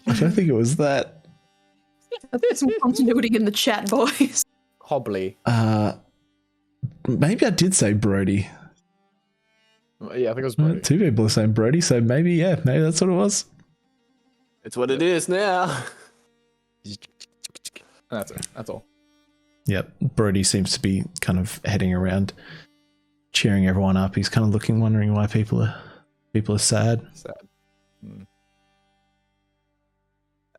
I don't think it was that. There's some continuity in the chat, boys. Hobbly. Maybe I did say Brody. Yeah, I think it was Brody. Two people are saying Brody, so maybe that's what it was. It's what it is now. That's it. That's all. Yep, Brody seems to be kind of heading around, cheering everyone up. He's kind of looking, wondering why people are sad. Sad. Mm.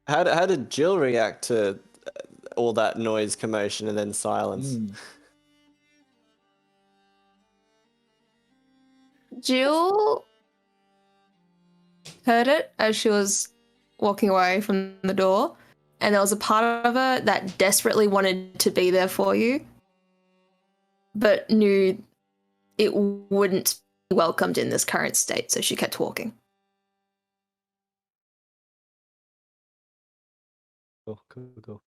How did Jill react to all that noise, commotion, and then silence? Jill heard it as she was walking away from the door, and there was a part of her that desperately wanted to be there for you, but knew it wouldn't be welcomed in this current state, so she kept walking. Cool.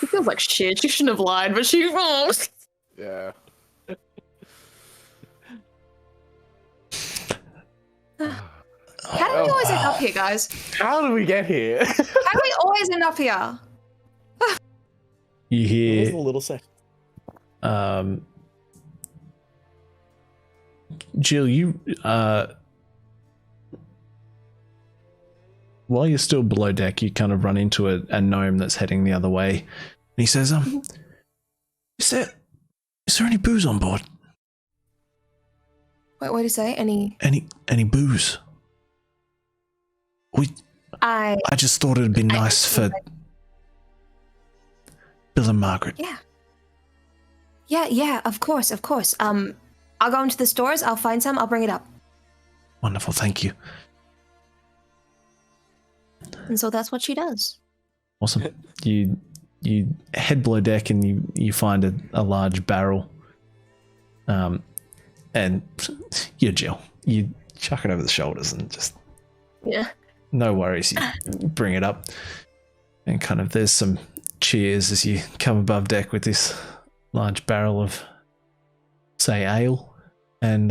She feels like shit. She shouldn't have lied, but she won't. Yeah. How do we always end up here, guys? How did we get here? How do we always end up here? You hear a little second. Jill, you while you're still below deck, you kind of run into a gnome that's heading the other way, and he says, is there any booze on board? Wait, what did you say? Any booze? I just thought it'd be nice for Bill and Margaret. Yeah, of course. I'll go into the stores, I'll find some, I'll bring it up. Wonderful, thank you. And so that's what she does. Awesome. You head below deck and you find a large barrel. And you're Jill. You chuck it over the shoulders and just no worries. You bring it up and kind of there's some cheers as you come above deck with this large barrel of, say, ale. And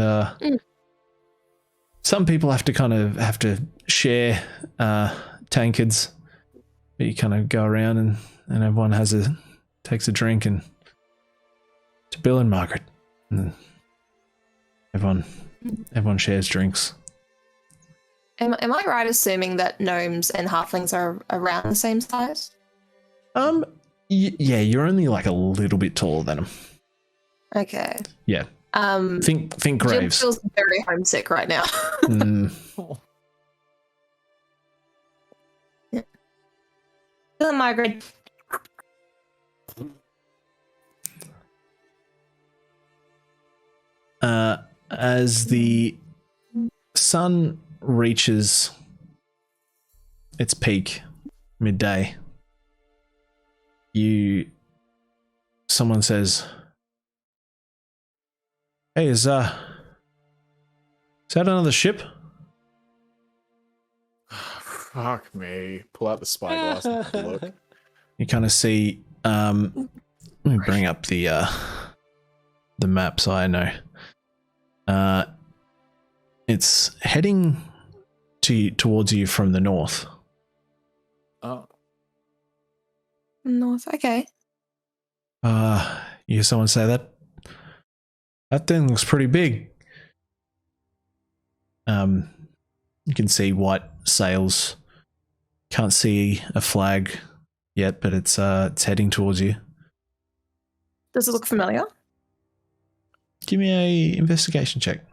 some people have to share tankards, but you kind of go around and everyone takes a drink and to Bill and Margaret, and everyone shares drinks. Am I right assuming that gnomes and halflings are around the same size? Yeah, you're only like a little bit taller than them. Okay. Yeah. Think Jim Graves. feels very homesick right now. Bill and Margaret. As the sun reaches its peak midday, someone says, "Hey, is that another ship?" Fuck me. Pull out the spyglass and have a look. You kind of see. Let me bring up the map so I know. It's heading towards you from the north. Oh. North. Okay. You hear someone say that? That thing looks pretty big. You can see white sails. Can't see a flag yet, but it's heading towards you. Does it look familiar? Give me a investigation check.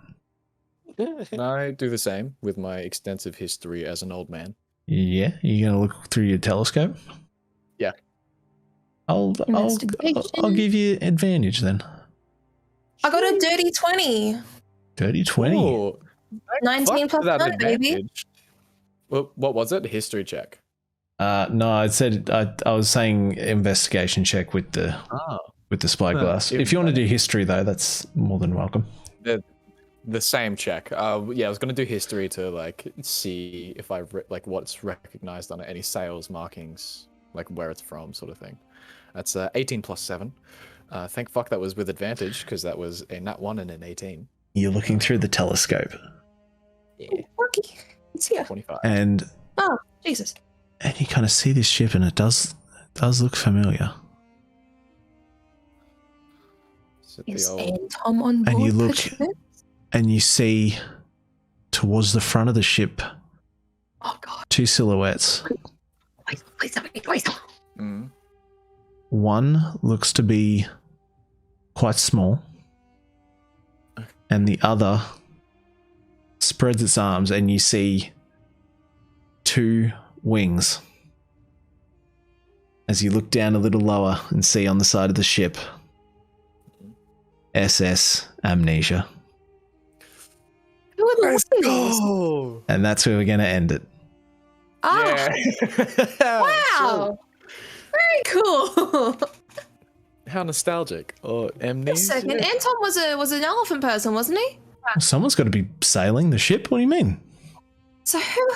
Can I do the same with my extensive history as an old man? Yeah, you gonna look through your telescope? Yeah. I'll give you advantage then. I got a dirty 20. Dirty 20. Ooh, 19 plus that 9, baby. advantage. Well, what was it? History check. No, I said I was saying investigation check with the spyglass. If you want to do history though, that's more than welcome. The same check. Yeah, I was gonna do history to like see if I like what's recognized on it, any sales markings, like where it's from, sort of thing. That's 18 plus 7. Thank fuck that was with advantage because that was a nat 1 and an 18. You're looking through the telescope. Yeah. Rookie. It's here. 25. And Oh, Jesus. And you kind of see this ship, and it does look familiar. Is Tom on board? And you look, and you see towards the front of the ship. Oh God! 2 silhouettes. Please. Mm. One looks to be quite small, and the other spreads its arms, and you see 2 wings. As you look down a little lower and see on the side of the ship, SS Amnesia. Who are the Let's wings? go! And that's where we're going to end it. Oh, Yeah. wow! Very cool. How nostalgic. Or amnesia. A second, Anton was an elephant person, wasn't he? Someone's got to be sailing the ship. What do you mean? So who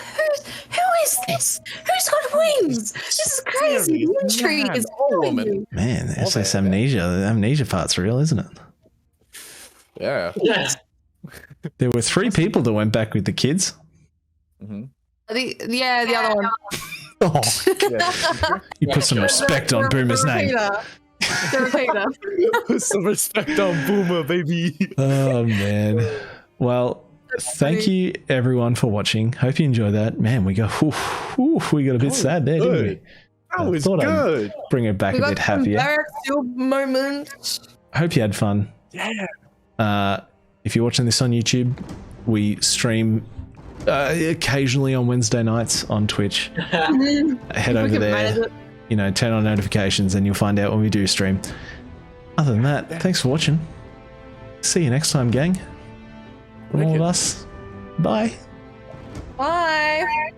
is this? Who's got wings? This is crazy. The intrigue Man, is or killing woman. me. Man, Oh, SS man. Amnesia. The amnesia part's real, isn't it? Yeah. Yeah. There were 3 people that went back with the kids. Mm-hmm. The other one. Oh, Yeah. you put some respect on Boomer's name. The repeater. Put some respect on Boomer, baby. Oh, man. Well, thank you everyone for watching. Hope you enjoyed that. Man, we got a bit sad there, didn't we? That was thought I'd good. bring it back We a bit got some happier. Barrack Steel moments. Hope you had fun. Yeah. If you're watching this on YouTube, we stream occasionally on Wednesday nights on Twitch. Head over there, turn on notifications, and you'll find out when we do stream. Other than that, thanks for watching. See you next time, gang. From all of us, bye. Bye.